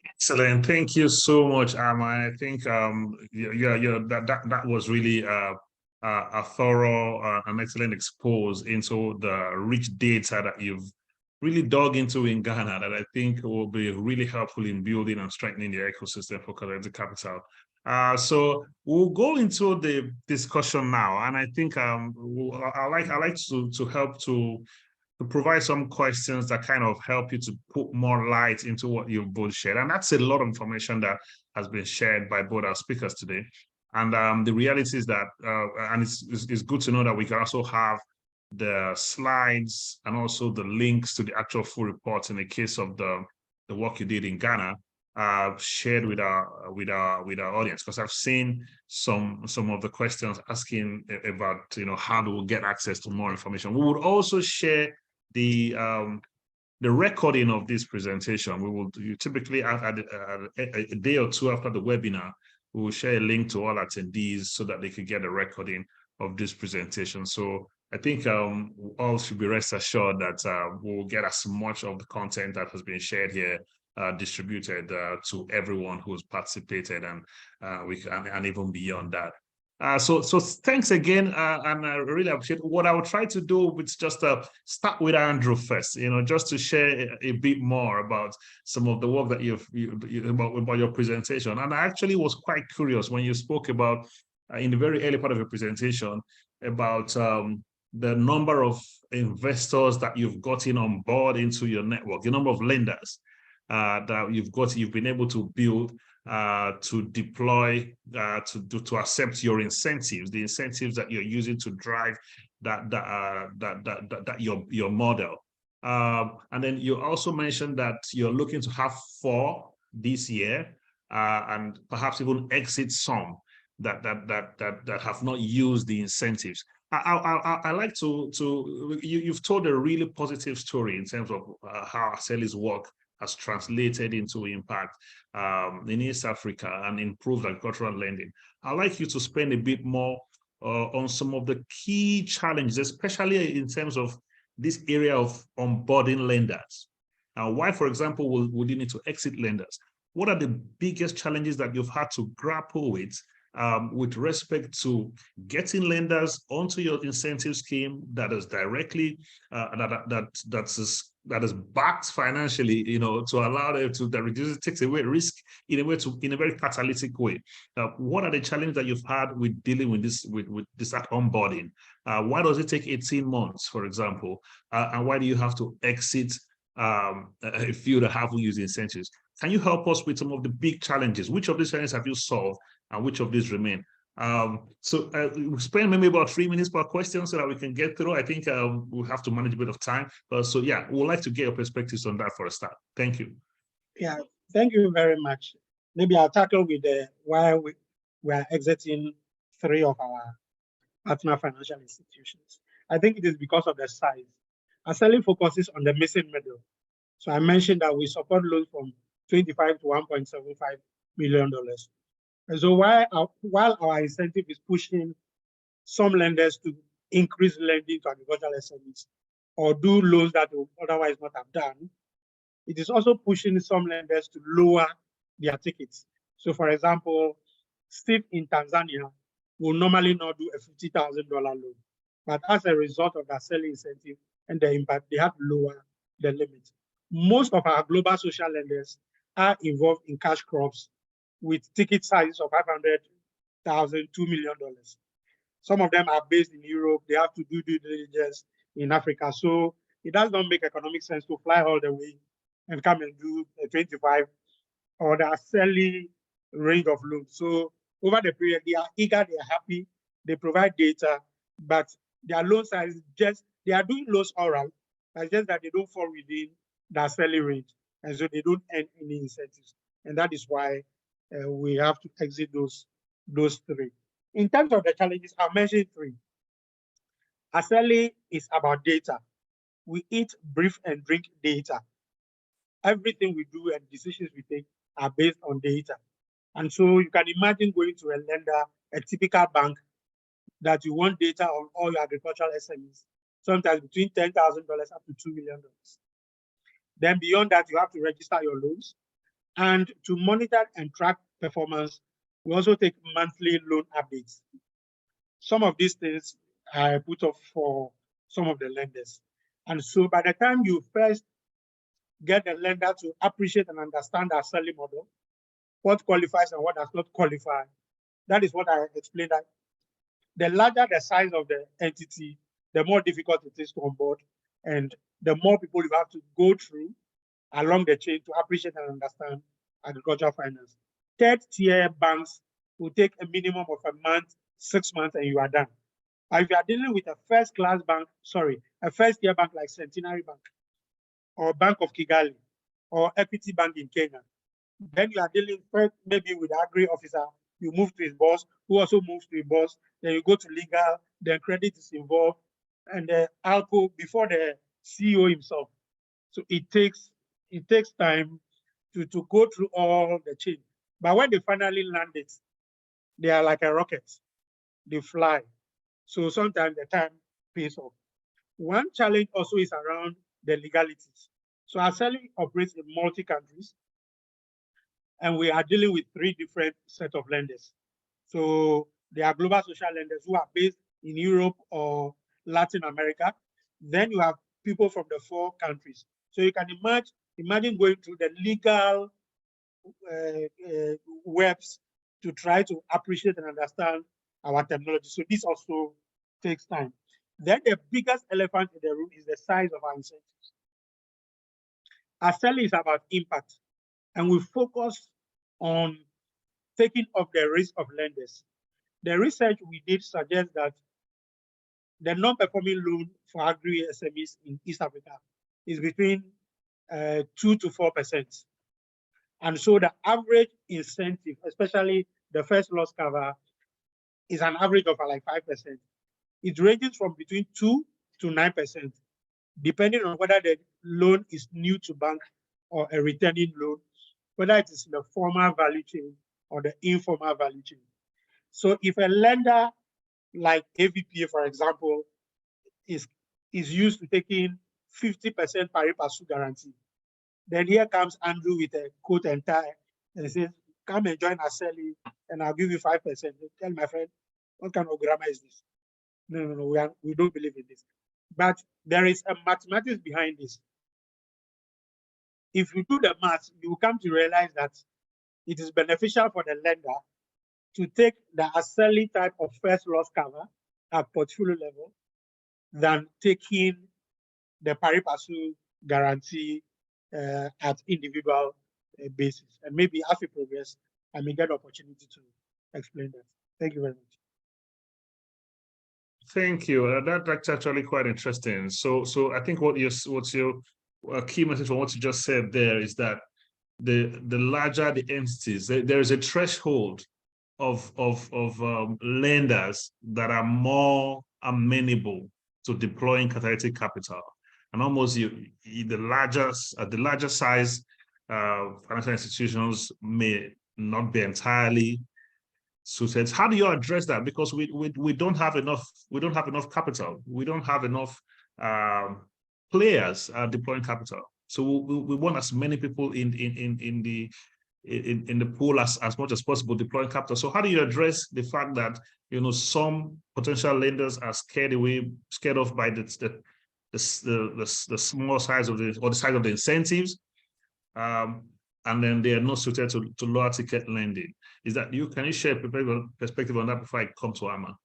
Excellent. Thank you so much, Amma. I think that was really a thorough and excellent expose into the rich data that you've really dug into in Ghana that I think will be really helpful in building and strengthening the ecosystem for catalytic capital. So we'll go into the discussion now, and I think I like to help to provide some questions that kind of help you to put more light into what you've both shared. And that's a lot of information that has been shared by both our speakers today. And the reality is that, and it's good to know that we can also have the slides and also the links to the actual full report in the case of the work you did in Ghana shared with our audience, because I've seen some of the questions asking about how do we get access to more information. We would also share the recording of this presentation. We will typically at a day or two after the webinar, we will share a link to all attendees so that they can get a recording of this presentation. So I think all should be rest assured that we'll get as much of the content that has been shared here distributed to everyone who's participated, and and even beyond that. So thanks again, and I really appreciate. What I would try to do is just start with Andrew first, just to share a bit more about some of the work that about your presentation. And I actually was quite curious when you spoke about in the very early part of your presentation about the number of investors that you've gotten on board into your network, the number of lenders that you've been able to build to deploy, to accept your incentives, the incentives that you're using to drive your model. And then you also mentioned that you're looking to have 4 this year, and perhaps even exit some that have not used the incentives. I like you've told a really positive story in terms of how Aceli's work has translated into impact in East Africa and improved agricultural lending. I'd like you to spend a bit more on some of the key challenges, especially in terms of this area of onboarding lenders. Why, for example, would you need to exit lenders? What are the biggest challenges that you've had to grapple with respect to getting lenders onto your incentive scheme that is directly that is backed financially, to allow them to takes away risk in a very catalytic way. What are the challenges that you've had with dealing with this onboarding? Why does it take 18 months, for example? And why do you have to exit a few that haven't used incentives? Can you help us with some of the big challenges? Which of these challenges have you solved, and which of these remain? We'll spend maybe about 3 minutes per question so that we can get through. I think we'll have to manage a bit of time. So yeah, we'd like to get your perspectives on that for a start. Thank you. Yeah, thank you very much. Maybe I'll tackle with why we are exiting 3 of our partner financial institutions. I think it is because of the size. Aceli focuses on the missing middle. So I mentioned that we support loans from $25 to $1.75 million. And so while our incentive is pushing some lenders to increase lending to agricultural SMEs or do loans that they would otherwise not have done, it is also pushing some lenders to lower their tickets. So for example, Steve in Tanzania will normally not do a $50,000 loan, but as a result of that selling incentive and the impact, they have to lower the limit. Most of our global social lenders are involved in cash crops with ticket sizes of $500,000, $2 million. Some of them are based in Europe. They have to do due diligence in Africa. So it does not make economic sense to fly all the way and come and do a 25 or the Aceli range of loans. So over the period, they are eager, they are happy, they provide data, but their loan size they are doing loans all right, but just that they don't fall within the Aceli range. And so they don't earn any incentives. And that is why we have to exit those 3. In terms of the challenges, I mentioned 3. Aceli is about data. We eat, breathe, and drink data. Everything we do and decisions we take are based on data. And so you can imagine going to a lender, a typical bank, that you want data on all your agricultural SMEs, sometimes between $10,000 up to $2 million. Then beyond that, you have to register your loans. And to monitor and track performance, we also take monthly loan updates. Some of these things are put up for some of the lenders. And so by the time you first get the lender to appreciate and understand our selling model, what qualifies and what does not qualify, that is what I explained. That the larger the size of the entity, the more difficult it is to onboard, and the more people you have to go through along the chain to appreciate and understand agricultural finance. Third-tier banks will take a minimum of a month, 6 months, and you are done. But if you are dealing with a first-class bank, a first-tier bank like Centenary Bank, or Bank of Kigali, or Equity Bank in Kenya, Then you are dealing first maybe with the agri officer, you move to his boss, who also moves to his boss, then you go to legal, then credit is involved, and the ALCO before the CEO himself. So it takes time to go through all the chain. But when they finally land it, they are like a rocket. They fly. So sometimes the time pays off. One challenge also is around the legalities. So Aceli operates in multi countries, and we are dealing with 3 different set of lenders. So there are global social lenders who are based in Europe or Latin America. Then you have people from the 4 countries. So you can imagine going through the legal webs to try to appreciate and understand our terminology. So this also takes time. Then the biggest elephant in the room is the size of our incentives. Aceli is about impact, and we focus on taking up the risk of lenders. The research we did suggests that the non-performing loan for agri SMEs in East Africa is between 2 to 4%. And so the average incentive, especially the first loss cover, is an average of like 5%. It ranges from between 2 to 9%, depending on whether the loan is new to bank or a returning loan, whether it is in the formal value chain or the informal value chain. So if a lender like AVPA, for example, is used to taking 50% pari passu guarantee, then here comes Andrew with a coat and tie and says, come and join Aceli and I'll give you 5%. Tell my friend, what kind of grammar is this? No, we don't believe in this. But there is a mathematics behind this. If you do the math, you will come to realize that it is beneficial for the lender to take the Aceli type of first loss cover at portfolio level than taking the pari passu guarantee at individual basis. And maybe as we progress, I may get the opportunity to explain that. Thank you very much. Thank you. That's actually quite interesting. So I think what's your key message from what you just said there is that the larger the entities, there is a threshold of lenders that are more amenable to deploying catalytic capital, and almost the larger size financial institutions may not be entirely suited. How do you address that? Because we don't have enough capital. We don't have enough players deploying capital. So we want as many people in the pool as much as possible deploying capital. So how do you address the fact that some potential lenders are scared off by the small size of the size of the incentives, and then they are not suited to lower ticket lending? Can you share a perspective on that before I come to Amma?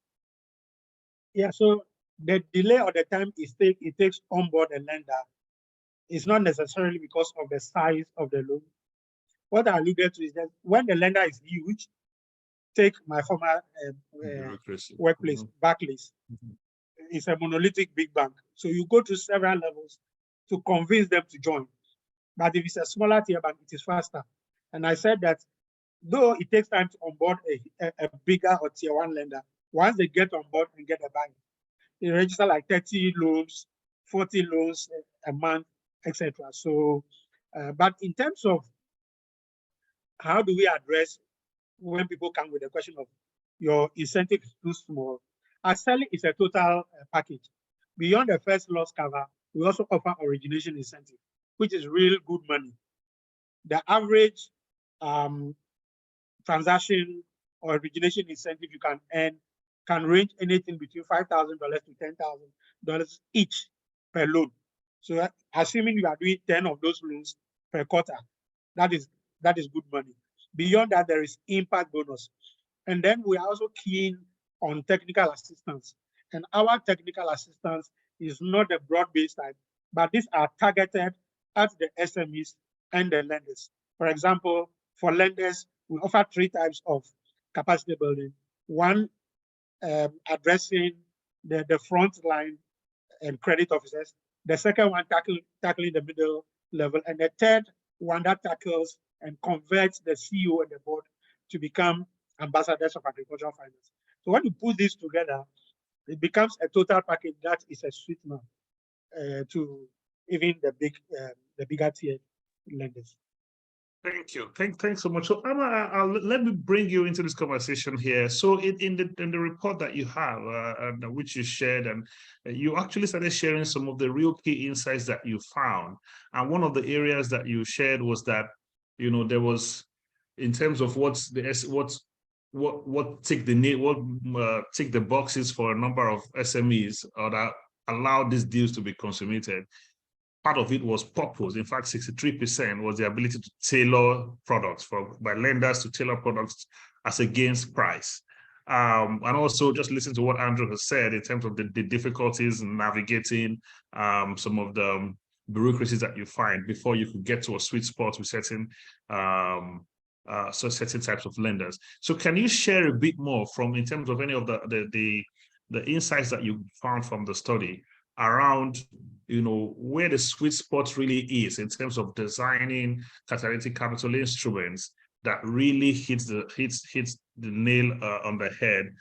Yeah, so the delay or the time it takes on board a lender is not necessarily because of the size of the loan. What I alluded to is that when the lender is huge, take my former workplace, Barclays. It's a monolithic big bank. So you go to several levels to convince them to join. But if it's a smaller tier bank, it is faster. And I said that though it takes time to onboard a bigger or tier 1 lender, once they get on board and get a bank, they register like 30 loans, 40 loans a month, etc. So, but in terms of how do we address when people come with the question of your incentive is too small, Aceli is a total package. Beyond the first loss cover, we also offer origination incentive, which is real good money. The average transaction or origination incentive you can earn can range anything between $5,000 to $10,000 each per loan. So assuming you are doing 10 of those loans per quarter, that is good money. Beyond that, there is impact bonus. And then we are also keen on technical assistance. And our technical assistance is not the broad-based type, but these are targeted at the SMEs and the lenders. For example, for lenders, we offer 3 types of capacity building. One, addressing the front line and credit officers. The second one, tackling the middle level. And the third one that tackles and convert the CEO and the board to become ambassadors of agricultural finance. So when you put this together, it becomes a total package that is a sweetener to even the bigger tier lenders. Thank you. Thanks so much. So Amma, let me bring you into this conversation here. So in the report that you have, and which you shared, and you actually started sharing some of the real key insights that you found. And one of the areas that you shared was that, you know, there was, in terms of what tick the boxes for a number of SMEs, or that allowed these deals to be consummated. Part of it was purpose. In fact, 63% was the ability to tailor products by lenders to tailor products as against price. And also just listen to what Andrew has said in terms of the difficulties in navigating some of the bureaucracies that you find before you could get to a sweet spot with certain certain types of lenders. So can you share a bit more in terms of any of the insights that you found from the study around, you know, where the sweet spot really is in terms of designing catalytic capital instruments that really hits the nail on the head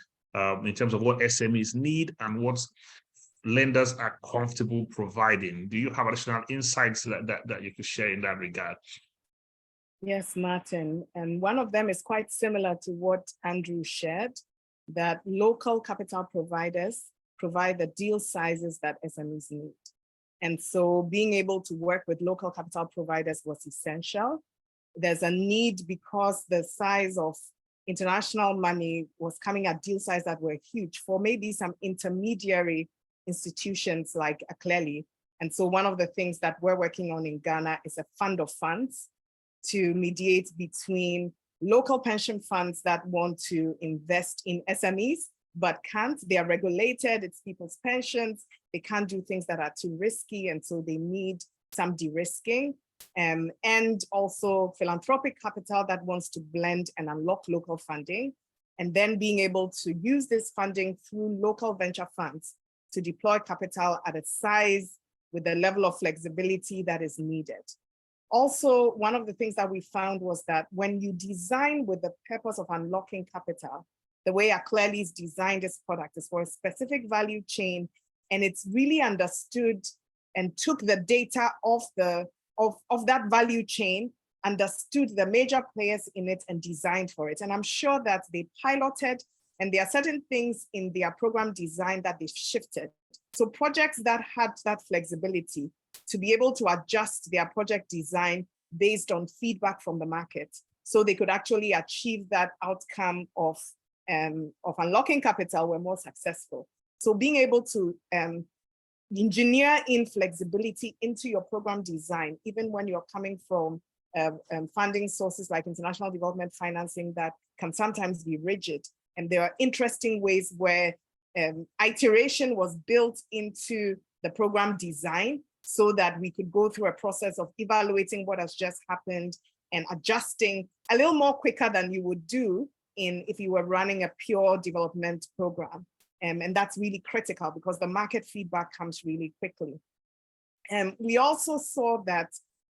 in terms of what SMEs need and what lenders are comfortable providing? Do you have additional insights that you could share in that regard? Yes, Martin. And one of them is quite similar to what Andrew shared, that local capital providers provide the deal sizes that SMEs need. And so being able to work with local capital providers was essential. There's a need because the size of international money was coming at deal size that were huge for maybe some intermediary institutions like Aceli. And so one of the things that we're working on in Ghana is a fund of funds to mediate between local pension funds that want to invest in SMEs but can't. They are regulated, it's people's pensions, they can't do things that are too risky, and so they need some de-risking. And also philanthropic capital that wants to blend and unlock local funding, and then being able to use this funding through local venture funds to deploy capital at a size with the level of flexibility that is needed. Also, one of the things that we found was that when you design with the purpose of unlocking capital, the way Aceli's designed this product is for a specific value chain, and it's really understood and took the data of that value chain, understood the major players in it and designed for it. And I'm sure that they piloted, and there are certain things in their program design that they've shifted. So projects that had that flexibility to be able to adjust their project design based on feedback from the market, so they could actually achieve that outcome of unlocking capital were more successful. So being able to engineer in flexibility into your program design, even when you're coming from funding sources like international development financing that can sometimes be rigid. And there are interesting ways where iteration was built into the program design so that we could go through a process of evaluating what has just happened and adjusting a little more quicker than you would do if you were running a pure development program. And that's really critical because the market feedback comes really quickly. We also saw that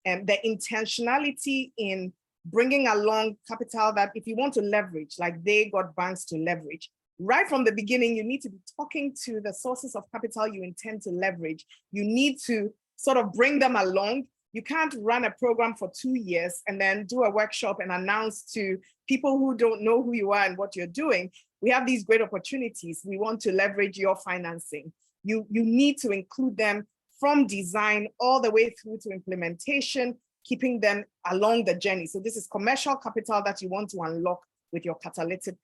the intentionality in bringing along capital that if you want to leverage, like they got banks to leverage, right from the beginning, you need to be talking to the sources of capital you intend to leverage. You need to sort of bring them along. You can't run a program for 2 years and then do a workshop and announce to people who don't know who you are and what you're doing, we have these great opportunities. We want to leverage your financing. You need to include them from design all the way through to implementation, keeping them along the journey. So this is commercial capital that you want to unlock with your catalytic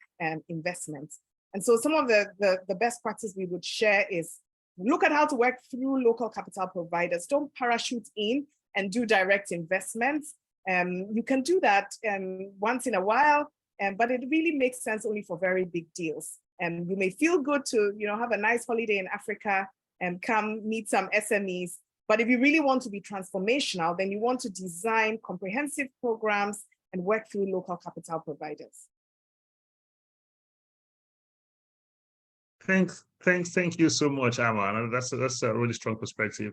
investments. And so some of the best practice we would share is look at how to work through local capital providers. Don't parachute in and do direct investments. You can do that once in a while, but it really makes sense only for very big deals. And you may feel good to have a nice holiday in Africa and come meet some SMEs. But if you really want to be transformational, then you want to design comprehensive programs and work through local capital providers. Thank you so much, Amma. That's a really strong perspective.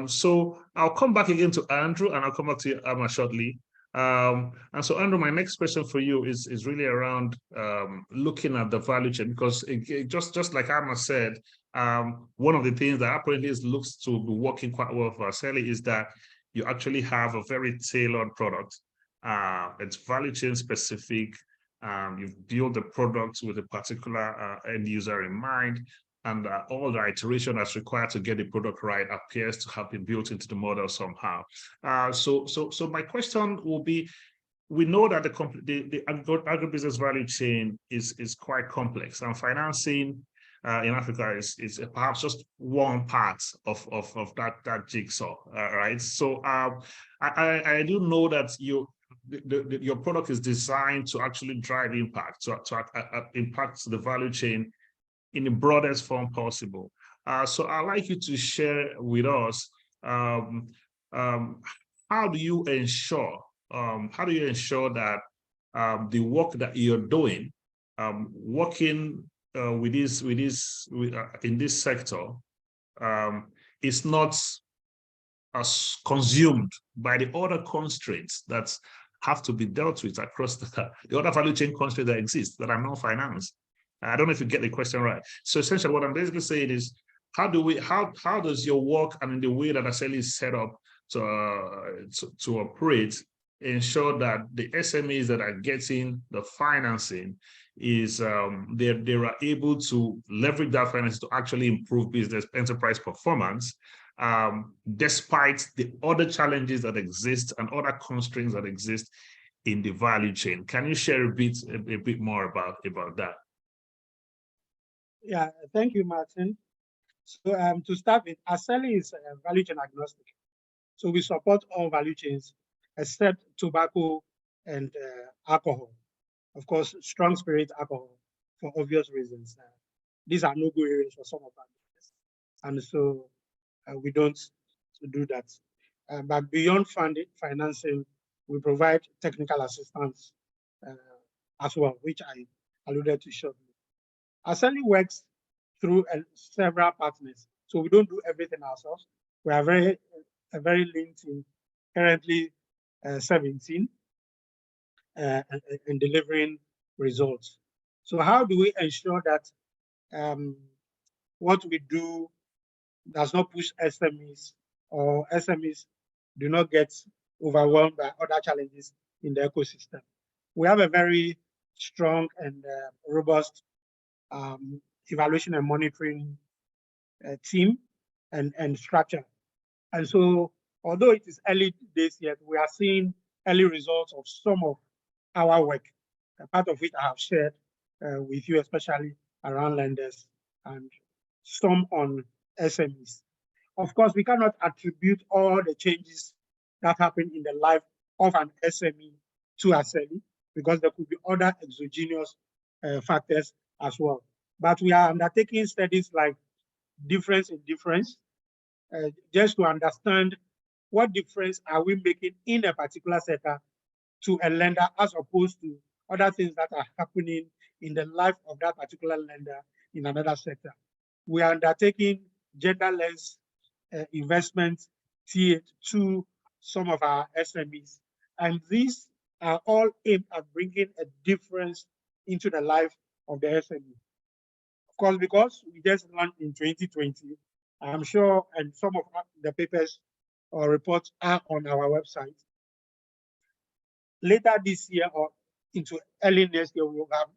So I'll come back again to Andrew, and I'll come back to you, Amma, shortly. And so, Andrew, my next question for you is really around looking at the value chain, because just like Amma said, one of the things that apparently looks to be working quite well for Aceli is that you actually have a very tailored product. It's value chain specific. You've built the product with a particular end user in mind, and all the iteration that's required to get the product right appears to have been built into the model somehow. So my question will be, we know that the agribusiness value chain is quite complex, and financing in Africa is perhaps just one part of that jigsaw, right? So I do know that your product is designed to actually drive impact, to impact the value chain in the broadest form possible. So I'd like you to share with us how do you ensure that the work that you're doing, working in this sector, is not as consumed by the other constraints that have to be dealt with across the other value chain constraints that exist that are non-finance. I don't know if you get the question right. So essentially what I'm basically saying is, how does your work and in the way that Aceli is set up to operate ensure that the SMEs that are getting the financing is they are able to leverage that finance to actually improve business enterprise performance, despite the other challenges that exist and other constraints that exist in the value chain? Can you share a bit more about that? Yeah, thank you, Martin. So to start with, Aceli is value chain agnostic. So we support all value chains except tobacco and alcohol. Of course, strong spirit alcohol for obvious reasons. These are no-go areas for some of our business. And so we don't do that. But beyond financing, we provide technical assistance as well, which I alluded to shortly. Aceli works through several partners, so we don't do everything ourselves. We are a very lean team, currently 17, and delivering results. So how do we ensure that what we do does not push SMEs, or SMEs do not get overwhelmed by other challenges in the ecosystem? We have a very strong and robust evaluation and monitoring team and structure. And so, although it is early days yet, we are seeing early results of some of our work, part of which I have shared with you, especially around lenders and some on SMEs. Of course, we cannot attribute all the changes that happen in the life of an SME to Aceli, because there could be other exogenous factors as well. But we are undertaking studies like difference in difference, just to understand what difference are we making in a particular sector to a lender, as opposed to other things that are happening in the life of that particular lender in another sector. We are undertaking gender-less investment tiered to some of our SMEs. And these are all aimed at bringing a difference into the life of the SME. Of course, because we just launched in 2020, I'm sure, and some of the papers or reports are on our website. Later this year or into early next year, we will have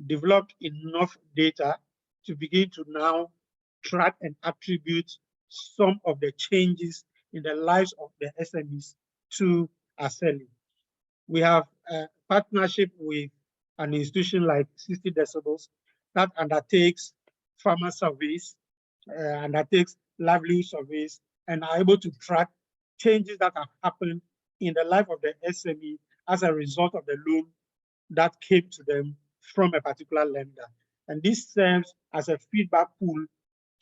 developed enough data to begin to now track and attribute some of the changes in the lives of the SMEs to Aceli. We have a partnership with an institution like 60 Decibels that undertakes farmer surveys, undertakes livelihood surveys, and are able to track changes that have happened in the life of the SME as a result of the loan that came to them from a particular lender. And this serves as a feedback pool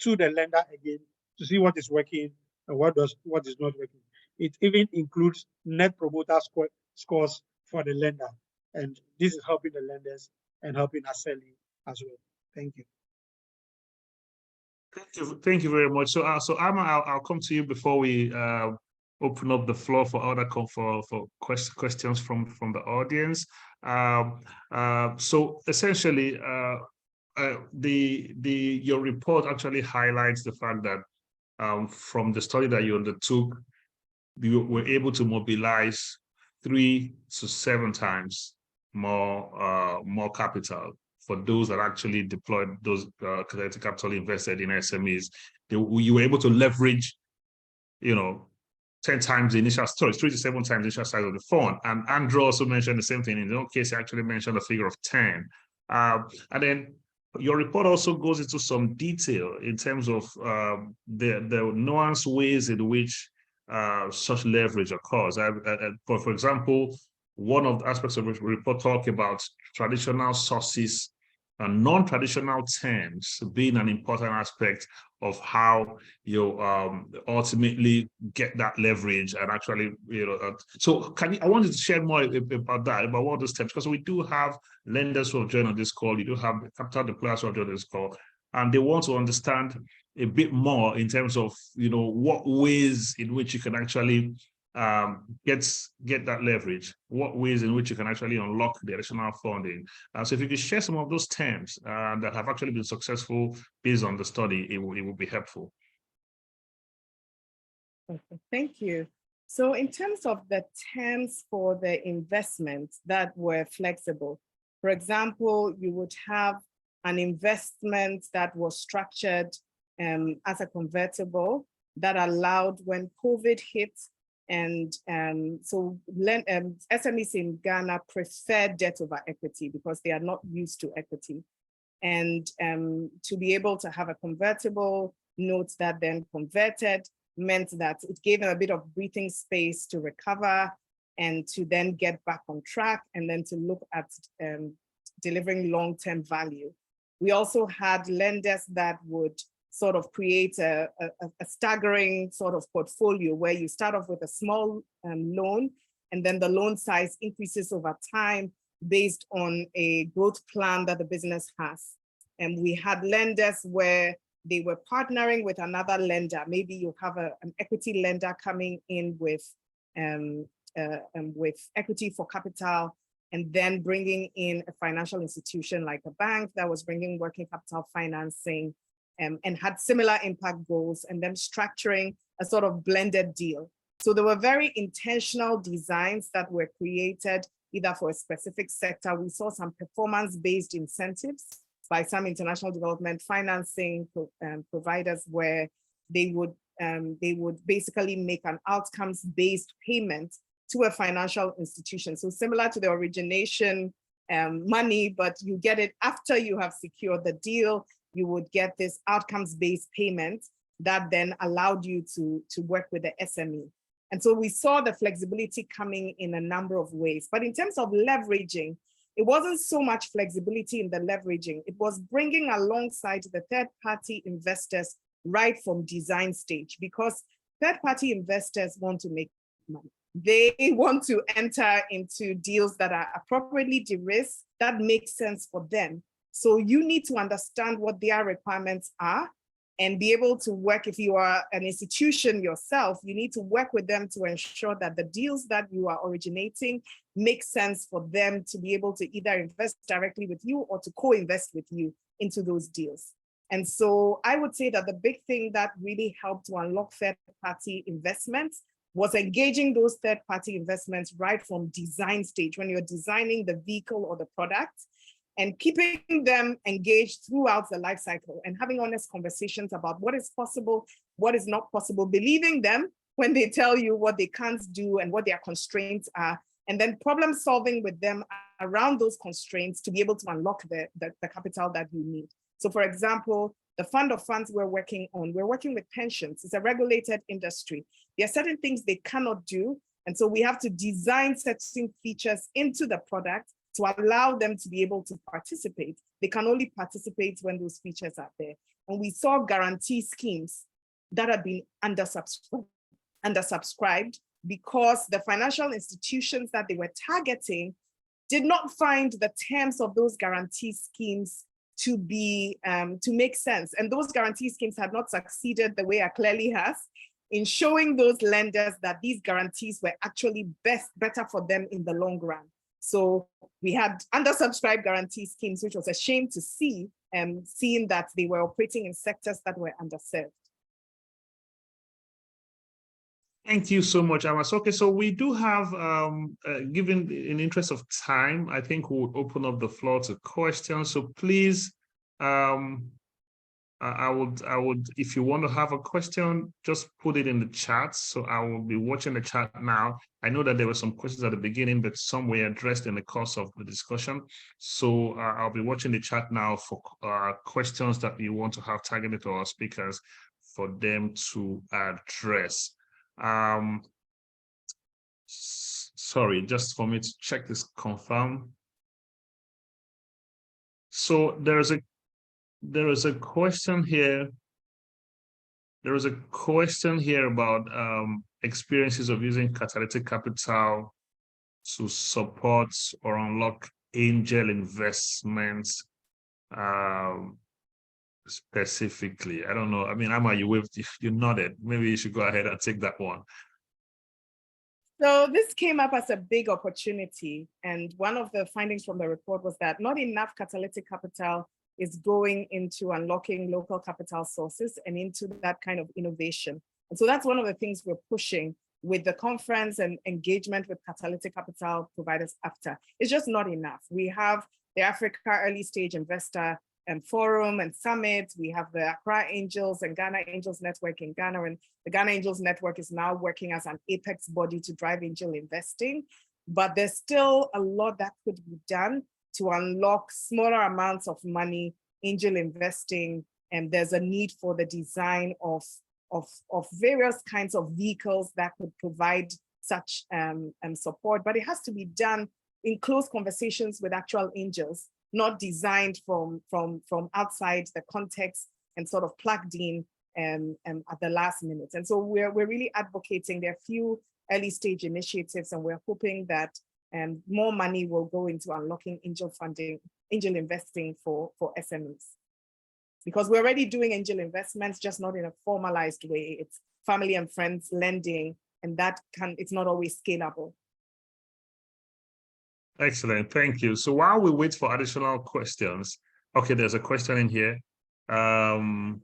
to the lender again to see what is working and what is not working. It even includes net promoter scores for the lender. And this is helping the lenders and helping Aceli as well. Thank you. Thank you very much. So Amma, I'll come to you before we open up the floor for other questions from the audience. So essentially, your report actually highlights the fact that from the study that you undertook, you were able to mobilize 3 to 7 times more capital for those that actually deployed those catalytic capital invested in SMEs. You were able to leverage, 10 times the initial storage, 3 to 7 times the initial size of the fund. And Andrew also mentioned the same thing. In your case, he actually mentioned a figure of 10. And then your report also goes into some detail in terms of the nuanced ways in which such leverage occurs. For example, one of the aspects of the report talk about traditional sources and non-traditional terms being an important aspect of how you ultimately get that leverage and actually, so I wanted to share more about that, about what those terms, because we do have lenders who have joined on this call, you do have capital deployers who have joined on this call, and they want to understand a bit more in terms of, what ways in which you can actually get that leverage, what ways in which you can actually unlock the additional funding. So if you could share some of those terms that have actually been successful based on the study, it would be helpful. Okay, thank you. So in terms of the terms for the investments that were flexible, for example, you would have an investment that was structured as a convertible that allowed when COVID hit, and so SMEs in Ghana prefer debt over equity because they are not used to equity. And to be able to have a convertible note that then converted meant that it gave them a bit of breathing space to recover and to then get back on track and then to look at delivering long-term value. We also had lenders that would sort of create a staggering sort of portfolio where you start off with a small loan and then the loan size increases over time based on a growth plan that the business has. And we had lenders where they were partnering with another lender. Maybe you have an equity lender coming in with equity for capital and then bringing in a financial institution like a bank that was bringing working capital financing and had similar impact goals, and then structuring a sort of blended deal. So there were very intentional designs that were created either for a specific sector. We saw some performance-based incentives by some international development financing providers where they would basically make an outcomes-based payment to a financial institution. So similar to the origination money, but you get it after you have secured the deal. You would get this outcomes-based payment that then allowed you to work with the SME. And so we saw the flexibility coming in a number of ways. But in terms of leveraging, it wasn't so much flexibility in the leveraging. It was bringing alongside the third-party investors right from design stage, because third-party investors want to make money. They want to enter into deals that are appropriately de-risked, that make sense for them. So you need to understand what their requirements are and be able to work. If you are an institution yourself, you need to work with them to ensure that the deals that you are originating make sense for them to be able to either invest directly with you or to co-invest with you into those deals. And so I would say that the big thing that really helped to unlock third-party investments was engaging those third-party investments right from design stage, when you're designing the vehicle or the product, and keeping them engaged throughout the life cycle and having honest conversations about what is possible, what is not possible, believing them when they tell you what they can't do and what their constraints are, and then problem solving with them around those constraints to be able to unlock the capital that you need. So for example, the fund of funds we're working with pensions. It's a regulated industry. There are certain things they cannot do. And so we have to design certain features into the product to allow them to be able to participate. They can only participate when those features are there. And we saw guarantee schemes that have been undersubscribed because the financial institutions that they were targeting did not find the terms of those guarantee schemes to be to make sense. And those guarantee schemes had not succeeded the way Aceli has. in showing those lenders that these guarantees were actually better for them in the long run. So we had undersubscribed guarantee schemes, which was a shame to see, seeing that they were operating in sectors that were underserved. Thank you so much, Amas. Okay, so we do have, given in interest of time, I think we'll open up the floor to questions. So please, I would, if you want to have a question, just put it in the chat. So I will be watching the chat now. I know that there were some questions at the beginning, but some were addressed in the course of the discussion. So I'll be watching the chat now for questions that you want to have targeted to our speakers for them to address. Sorry, just for me to check this confirm. So there is a question here. There is a question here about experiences of using catalytic capital to support or unlock angel investments specifically. I don't know. I mean, Amma, you nodded. Maybe you should go ahead and take that one. So this came up as a big opportunity. And one of the findings from the report was that not enough catalytic capital is going into unlocking local capital sources and into that kind of innovation. And so that's one of the things we're pushing with the conference and engagement with catalytic capital providers after. It's just not enough. We have the Africa Early Stage Investor Forum and Summit. We have the Accra Angels and Ghana Angels Network in Ghana. And the Ghana Angels Network is now working as an apex body to drive angel investing. But there's still a lot that could be done to unlock smaller amounts of money, angel investing, and there's a need for the design of various kinds of vehicles that could provide such support, but it has to be done in close conversations with actual angels, not designed from outside the context and sort of plugged in at the last minute. And so we're really advocating. There are a few early stage initiatives, and we're hoping that more money will go into unlocking angel funding, angel investing for SMEs. Because we're already doing angel investments, just not in a formalized way. It's family and friends lending, and it's not always scalable. Excellent, thank you. So while we wait for additional questions, okay, there's a question in here. The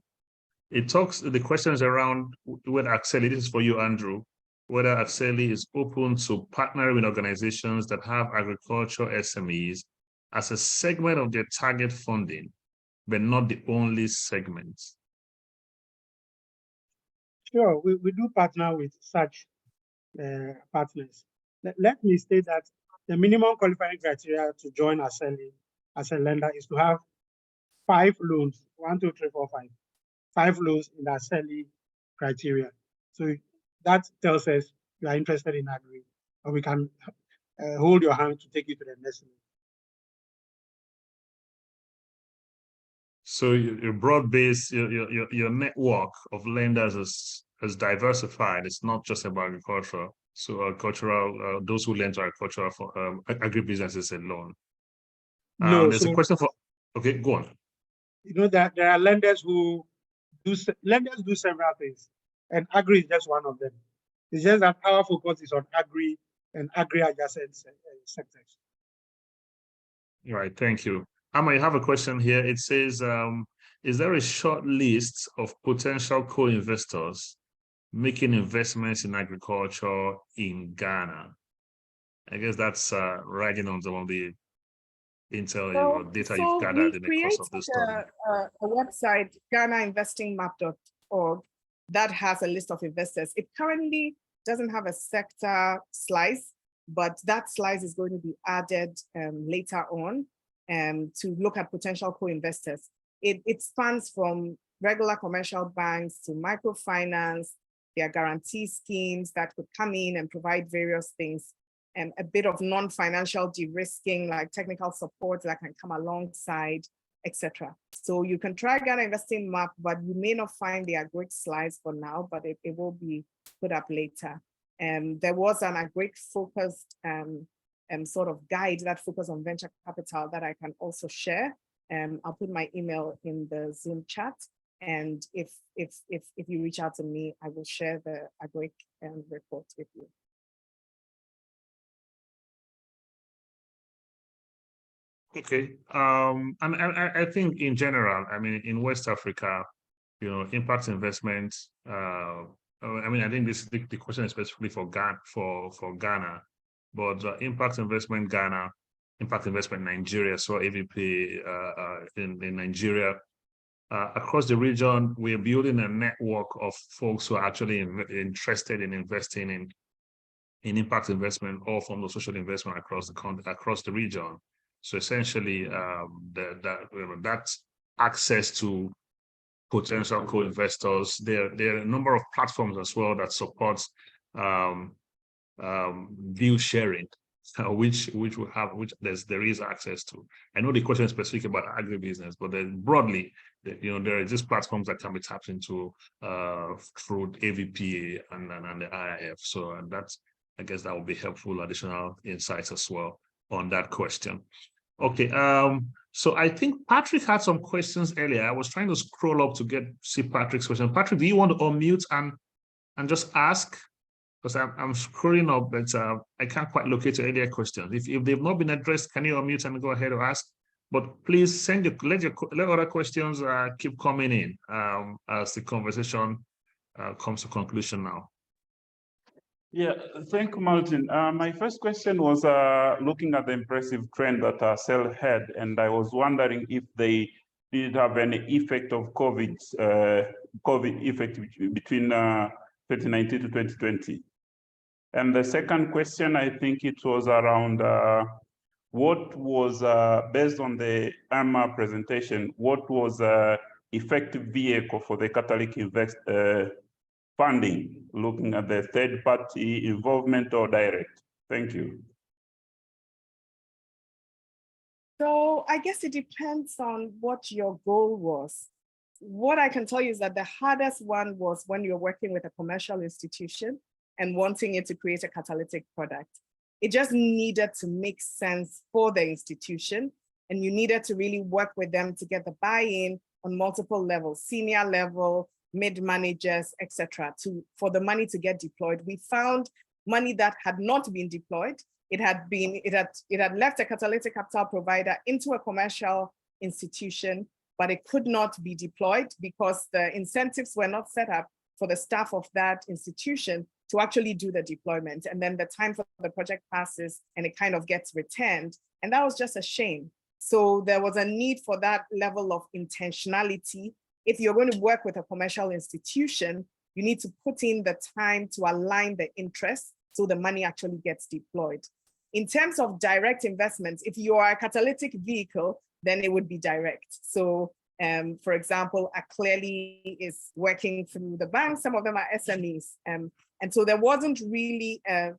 question is around whether Aceli, this is for you, Andrew, whether Aceli is open to partnering with organizations that have agriculture SMEs as a segment of their target funding, but not the only segment. Sure, we do partner with such partners. Let me state that the minimum qualifying criteria to join Aceli as a lender is to have 5 loans, 1, 2, 3, 4, 5. 5 loans in the Aceli criteria. So that tells us you are interested in agri, or we can hold your hand to take you to the next level. So your broad base, your network of lenders is diversified. It's not just about agriculture. So agricultural, those who lend to agricultural for agribusinesses alone. No, there's a question for. Okay, go on. You know that there are lenders who do several things, and agri is just one of them. It's just that our focus is on agri and agri-adjacent sectors. Right, thank you. Amma, you have a question here. It says, is there a short list of potential co-investors making investments in agriculture in Ghana? I guess that's riding on some of the intel or data you've gathered in the course of this study. A website, GhanaInvestingMap.org, that has a list of investors. It currently doesn't have a sector slice, but that slice is going to be added later on to look at potential co-investors. It spans from regular commercial banks to microfinance. There are guarantee schemes that could come in and provide various things, and a bit of non-financial de-risking, like technical support that can come alongside, etc. So you can try Ghana Investing Map, but you may not find the agric slides for now, but it will be put up later. There was an agric focused sort of guide that focused on venture capital that I can also share. I'll put my email in the Zoom chat. And if you reach out to me, I will share the agric report with you. Okay. And I think in general, I mean, in West Africa, impact investment. I mean, I think the question is specifically for Ghana, but impact investment Ghana, impact investment Nigeria, so AVP in Nigeria. Across the region, we're building a network of folks who are actually interested in investing in impact investment or forms of social investment across the region. So essentially, that access to potential co-investors. There are a number of platforms as well that support deal sharing, which there is access to. I know the question is specific about agribusiness, but then broadly, there are just platforms that can be tapped into through AVPA and the IIF. So I guess that will be helpful additional insights as well on that question. Okay, so I think Patrick had some questions earlier. I was trying to scroll up to see Patrick's question. Patrick, do you want to unmute and just ask? Because I'm scrolling up, but I can't quite locate your earlier questions. If they've not been addressed, can you unmute and go ahead and ask? But please let other questions keep coming in as the conversation comes to conclusion now. Yeah, thank you, Martin. My first question was looking at the impressive trend that Aceli had, and I was wondering if they did have any effect of COVID effect between 2019 to 2020. And the second question, I think it was around what was, based on the AMA presentation, what was effective vehicle for the Catalytic funding, looking at the third-party involvement or direct? Thank you. So I guess it depends on what your goal was. What I can tell you is that the hardest one was when you're working with a commercial institution and wanting it to create a catalytic product. It just needed to make sense for the institution, and you needed to really work with them to get the buy-in on multiple levels, senior level, mid-managers, etc., for the money to get deployed. We found money that had not been deployed. It had left a catalytic capital provider into a commercial institution, but it could not be deployed because the incentives were not set up for the staff of that institution to actually do the deployment. And then the time for the project passes and it kind of gets returned. And that was just a shame. So there was a need for that level of intentionality. If you're going to work with a commercial institution, you need to put in the time to align the interests so the money actually gets deployed. In terms of direct investments, if you are a catalytic vehicle, then it would be direct. So for example, Aceli is working through the bank. Some of them are SMEs. And so there wasn't really a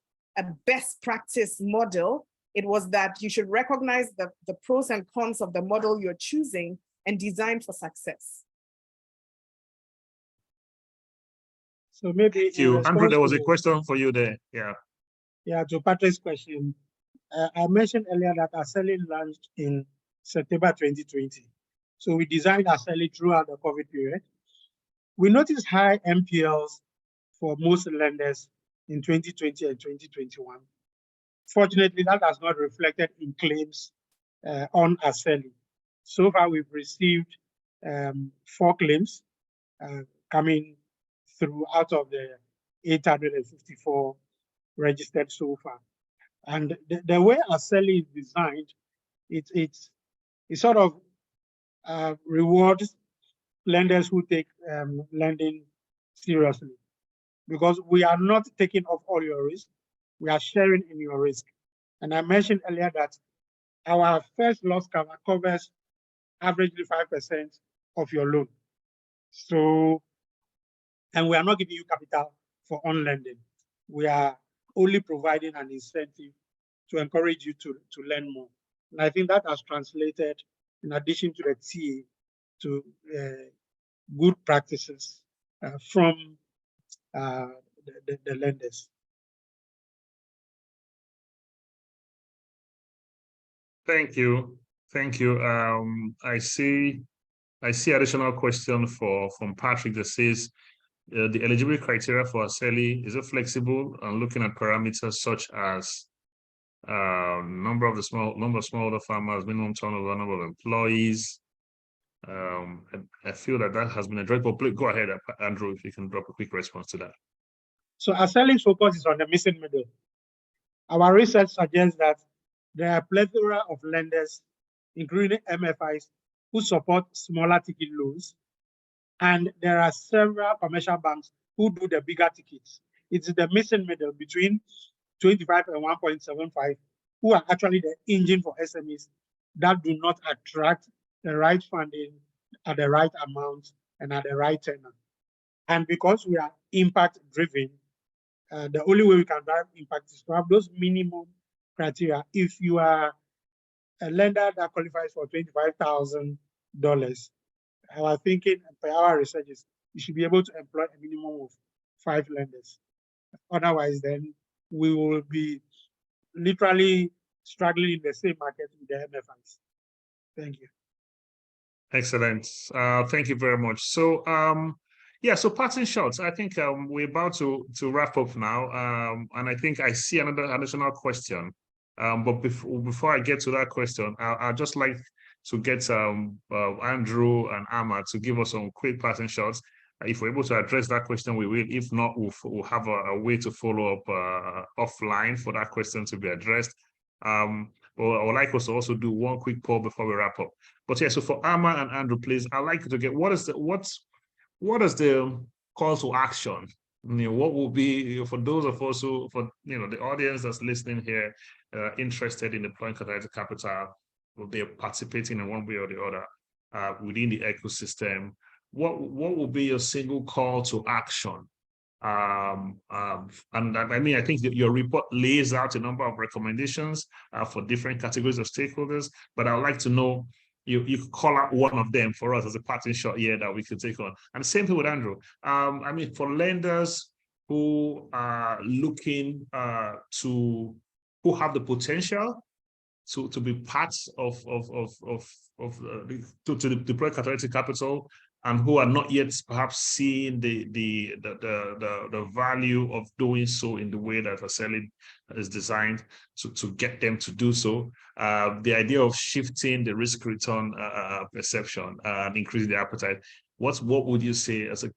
best practice model. It was that you should recognize the pros and cons of the model you're choosing and design for success. So maybe Thank you. Andrew, there was a question for you there. Yeah. Yeah, to Patrick's question. I mentioned earlier that Aceli launched in September 2020. So we designed Aceli throughout the COVID period. We noticed high MPLs for most lenders in 2020 and 2021. Fortunately, that has not reflected in claims on Aceli. So far, we've received 4 claims coming through out of the 854 registered so far. And the way Aceli is designed, it sort of rewards lenders who take lending seriously, because we are not taking off all your risk, we are sharing in your risk. And I mentioned earlier that our first loss cover covers averagely 5% of your loan. So, and we are not giving you capital for on-lending. We are only providing an incentive to encourage you to lend more. And I think that has translated, in addition to the TA, to good practices from the lenders. Thank you. Thank you. I see I see additional question from Patrick that says the eligibility criteria for Aceli, is it flexible and looking at parameters such as number of smallholder farmers, minimum turnover, number of employees? I feel that has been addressed, but please go ahead, Andrew, if you can drop a quick response to that. So Aceli's focus is on the missing middle. Our research suggests that there are a plethora of lenders, including MFIs, who support smaller ticket loans, and there are several commercial banks who do the bigger tickets. It's the missing middle between 25 and 1.75 who are actually the engine for SMEs that do not attract the right funding at the right amount and at the right tenor. And because we are impact driven, the only way we can drive impact is to have those minimum criteria. If you are a lender that qualifies for $25,000, our thinking and per our research is you should be able to employ a minimum of 5 lenders. Otherwise, then we will be literally struggling in the same market with the MFIs. Thank you. Excellent. Thank you very much. So yeah, so parting shots. I think we're about to wrap up now. And I think I see another additional question. But before I get to that question, I'd just like to get Andrew and Amma to give us some quick parting shots. If we're able to address that question, we will. If not, we'll have a way to follow up offline for that question to be addressed. Well, I would like us to also do one quick poll before we wrap up. But yeah, so for Amma and Andrew, please, I'd like to get what is the call to action? What will be for those of us who, for the audience that's listening here, interested in deploying catalytic capital, will be participating in one way or the other within the ecosystem? What will be your single call to action? And I mean, I think that your report lays out a number of recommendations for different categories of stakeholders, but I would like to know, you could call out one of them for us as a parting shot here that we could take on. And the same thing with Andrew. I mean, for lenders who are looking who have the potential to be parts to deploy catalytic capital, and who are not yet perhaps seeing the value of doing so in the way that Aceli is designed to get them to do so. The idea of shifting the risk return perception and increasing the appetite. What would you say as a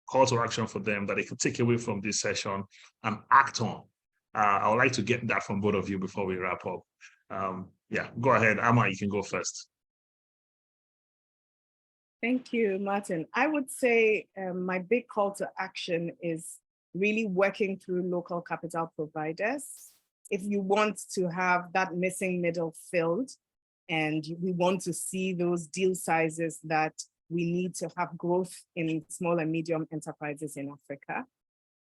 call to action for them that they can take away from this session and act on? I would like to get that from both of you before we wrap up. Yeah, go ahead, Amma, you can go first. Thank you, Martin. I would say my big call to action is really working through local capital providers. If you want to have that missing middle filled, and we want to see those deal sizes that we need to have growth in small and medium enterprises in Africa,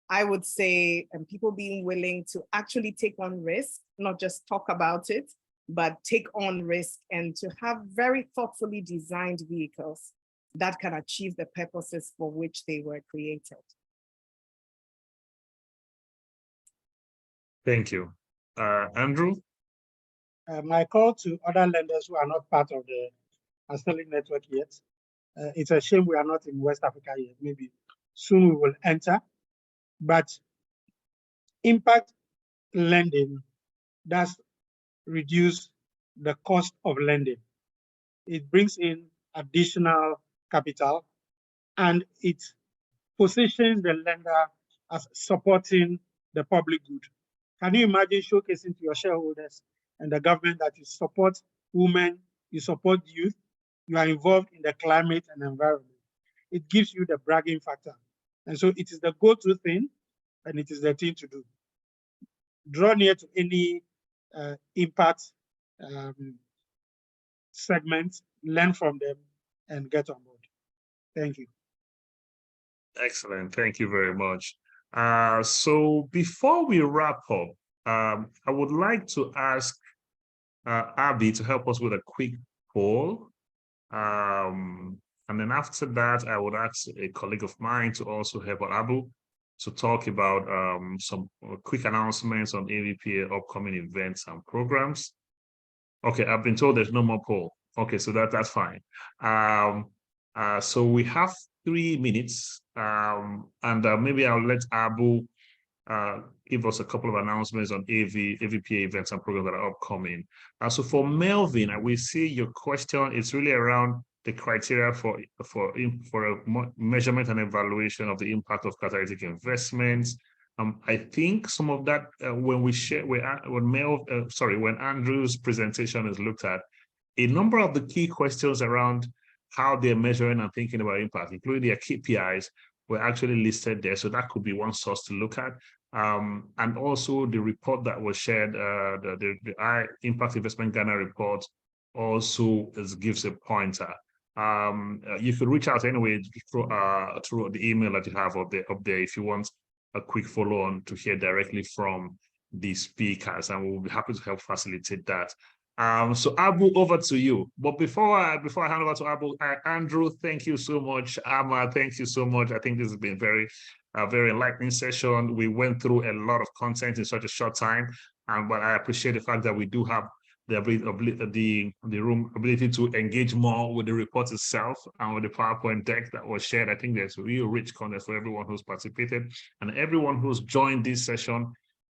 I would say people being willing to actually take on risk, not just talk about it, but take on risk, and to have very thoughtfully designed vehicles that can achieve the purposes for which they were created. Thank you. Andrew? My call to other lenders who are not part of the Aceli network yet. It's a shame we are not in West Africa yet. Maybe soon we will enter. But impact lending does reduce the cost of lending. It brings in additional capital, and it positions the lender as supporting the public good. Can you imagine showcasing to your shareholders and the government that you support women, you support youth, you are involved in the climate and environment? It gives you the bragging factor. And so it is the go-to thing, and it is the thing to do. Draw near to any impact segment, learn from them, and get on board. Thank you. Excellent. Thank you very much. So before we wrap up, I would like to ask Abby to help us with a quick poll. And then after that, I would ask a colleague of mine to also help out Abu to talk about some quick announcements on AVPA upcoming events and programs. Okay, I've been told there's no more poll. Okay, so that's fine. So we have 3 minutes, and maybe I'll let Abu give us a couple of announcements on AVPA events and programs that are upcoming. So for Melvin, we see your question is really around the criteria for a measurement and evaluation of the impact of catalytic investments. I think some of that when we share when Andrew's presentation is looked at, a number of the key questions around how they're measuring and thinking about impact, including their KPIs, were actually listed there. So that could be one source to look at. And also the report that was shared, the Impact Investment Ghana report also gives a pointer. You could reach out anyway through the email that you have up there if you want a quick follow-on to hear directly from the speakers, and we'll be happy to help facilitate that. So Abu, over to you. But before I hand over to Abu, Andrew, thank you so much. Amma, thank you so much. I think this has been a very enlightening session. We went through a lot of content in such a short time, but I appreciate the fact that we do have the ability to engage more with the report itself and with the PowerPoint deck that was shared. I think there's real rich content for everyone who's participated and everyone who's joined this session.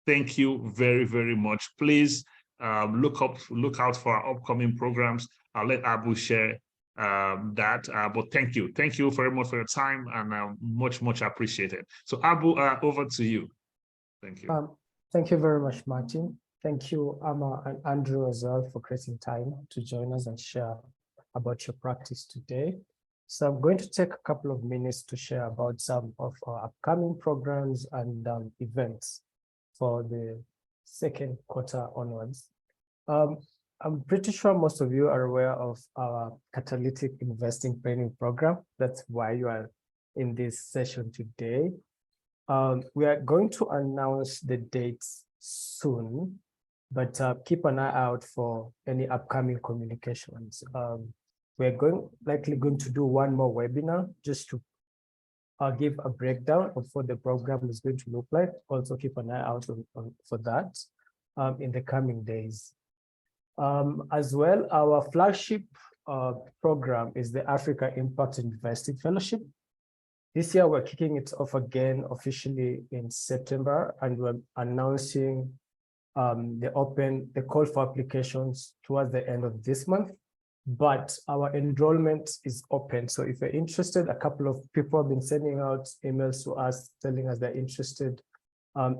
Thank you very, very much. Please look out for our upcoming programs. I'll let Abu share that, but thank you very much for your time, and much appreciated. So Abu, over to you. Thank you. Thank you very much, Martin. Thank you, Amma and Andrew as well, for creating time to join us and share about your practice today. So I'm going to take a couple of minutes to share about some of our upcoming programs and events for the second quarter onwards. I'm pretty sure most of you are aware of our Catalytic Investing Training Program. That's why you are in this session today. We are going to announce the dates soon, but keep an eye out for any upcoming communications. We're likely going to do one more webinar just to give a breakdown of what the program is going to look like. Also keep an eye out for that in the coming days. As well, our flagship program is the Africa Impact Investing Fellowship. This year, we're kicking it off again officially in September, and we're announcing the call for applications towards the end of this month. But our enrollment is open. So if you're interested, a couple of people have been sending out emails to us telling us they're interested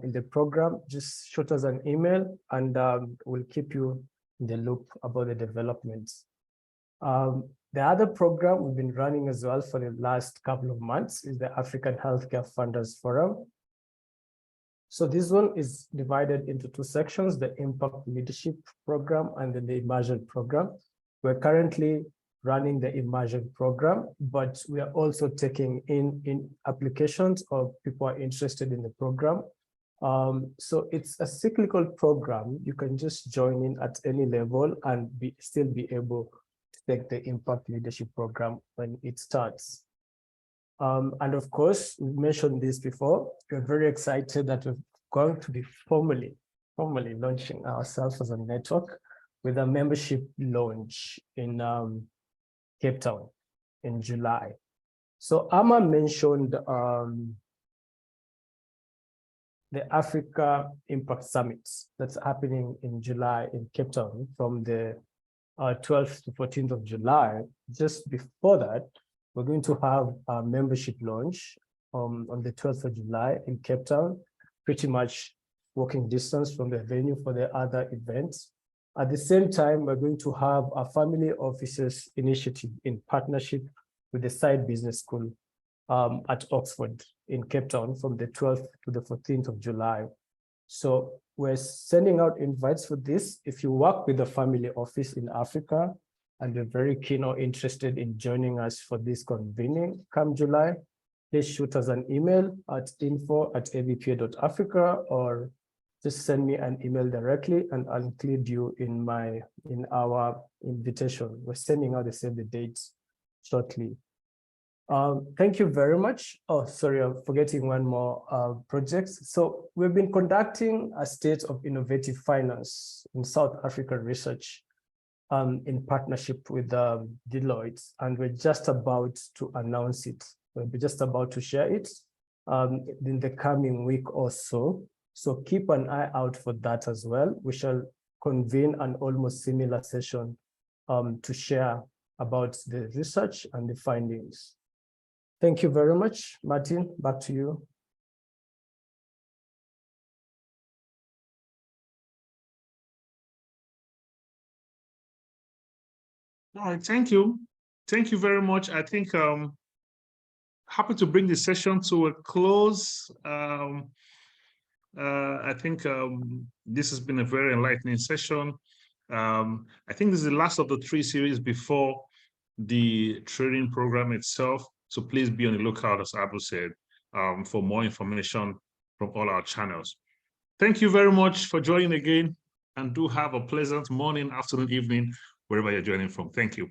in the program. Just shoot us an email, and we'll keep you in the loop about the developments. The other program we've been running as well for the last couple of months is the African Healthcare Funders Forum. So this one is divided into two sections, the Impact Leadership Program and then the Immersion Program. We're currently running the Immersion Program, but we are also taking in applications of people who are interested in the program. So it's a cyclical program. You can just join in at any level and still be able to take the Impact Leadership Program when it starts. And of course, we mentioned this before, we're very excited that we're going to be formally launching ourselves as a network with a membership launch in Cape Town in July. So Amma mentioned the Africa Impact Summit that's happening in July in Cape Town from the 12th to 14th of July. Just before that, we're going to have a membership launch on the 12th of July in Cape Town, pretty much walking distance from the venue for the other events. At the same time, we're going to have a family officers initiative in partnership with the Side Business School at Oxford in Cape Town from the 12th to the 14th of July. So we're sending out invites for this. If you work with the family office in Africa and you're very keen or interested in joining us for this convening come July, please shoot us an email at info@avpa.africa or just send me an email directly and I'll include you in our invitation. We're sending out the dates shortly. Thank you very much. Oh, sorry, I'm forgetting one more project. So we've been conducting a State of Innovative Finance in South African research in partnership with Deloitte, and we're just about to announce it. We're just about to share it in the coming week or so. So keep an eye out for that as well. We shall convene an almost similar session to share about the research and the findings. Thank you very much. Martin, back to you. All right, thank you. Thank you very much. I think happy to bring the session to a close. I think this has been a very enlightening session. I think this is the last of the 3 series before the training program itself. So please be on the lookout, as Abu said, for more information from all our channels. Thank you very much for joining again, and do have a pleasant morning, afternoon, evening, wherever you're joining from. Thank you.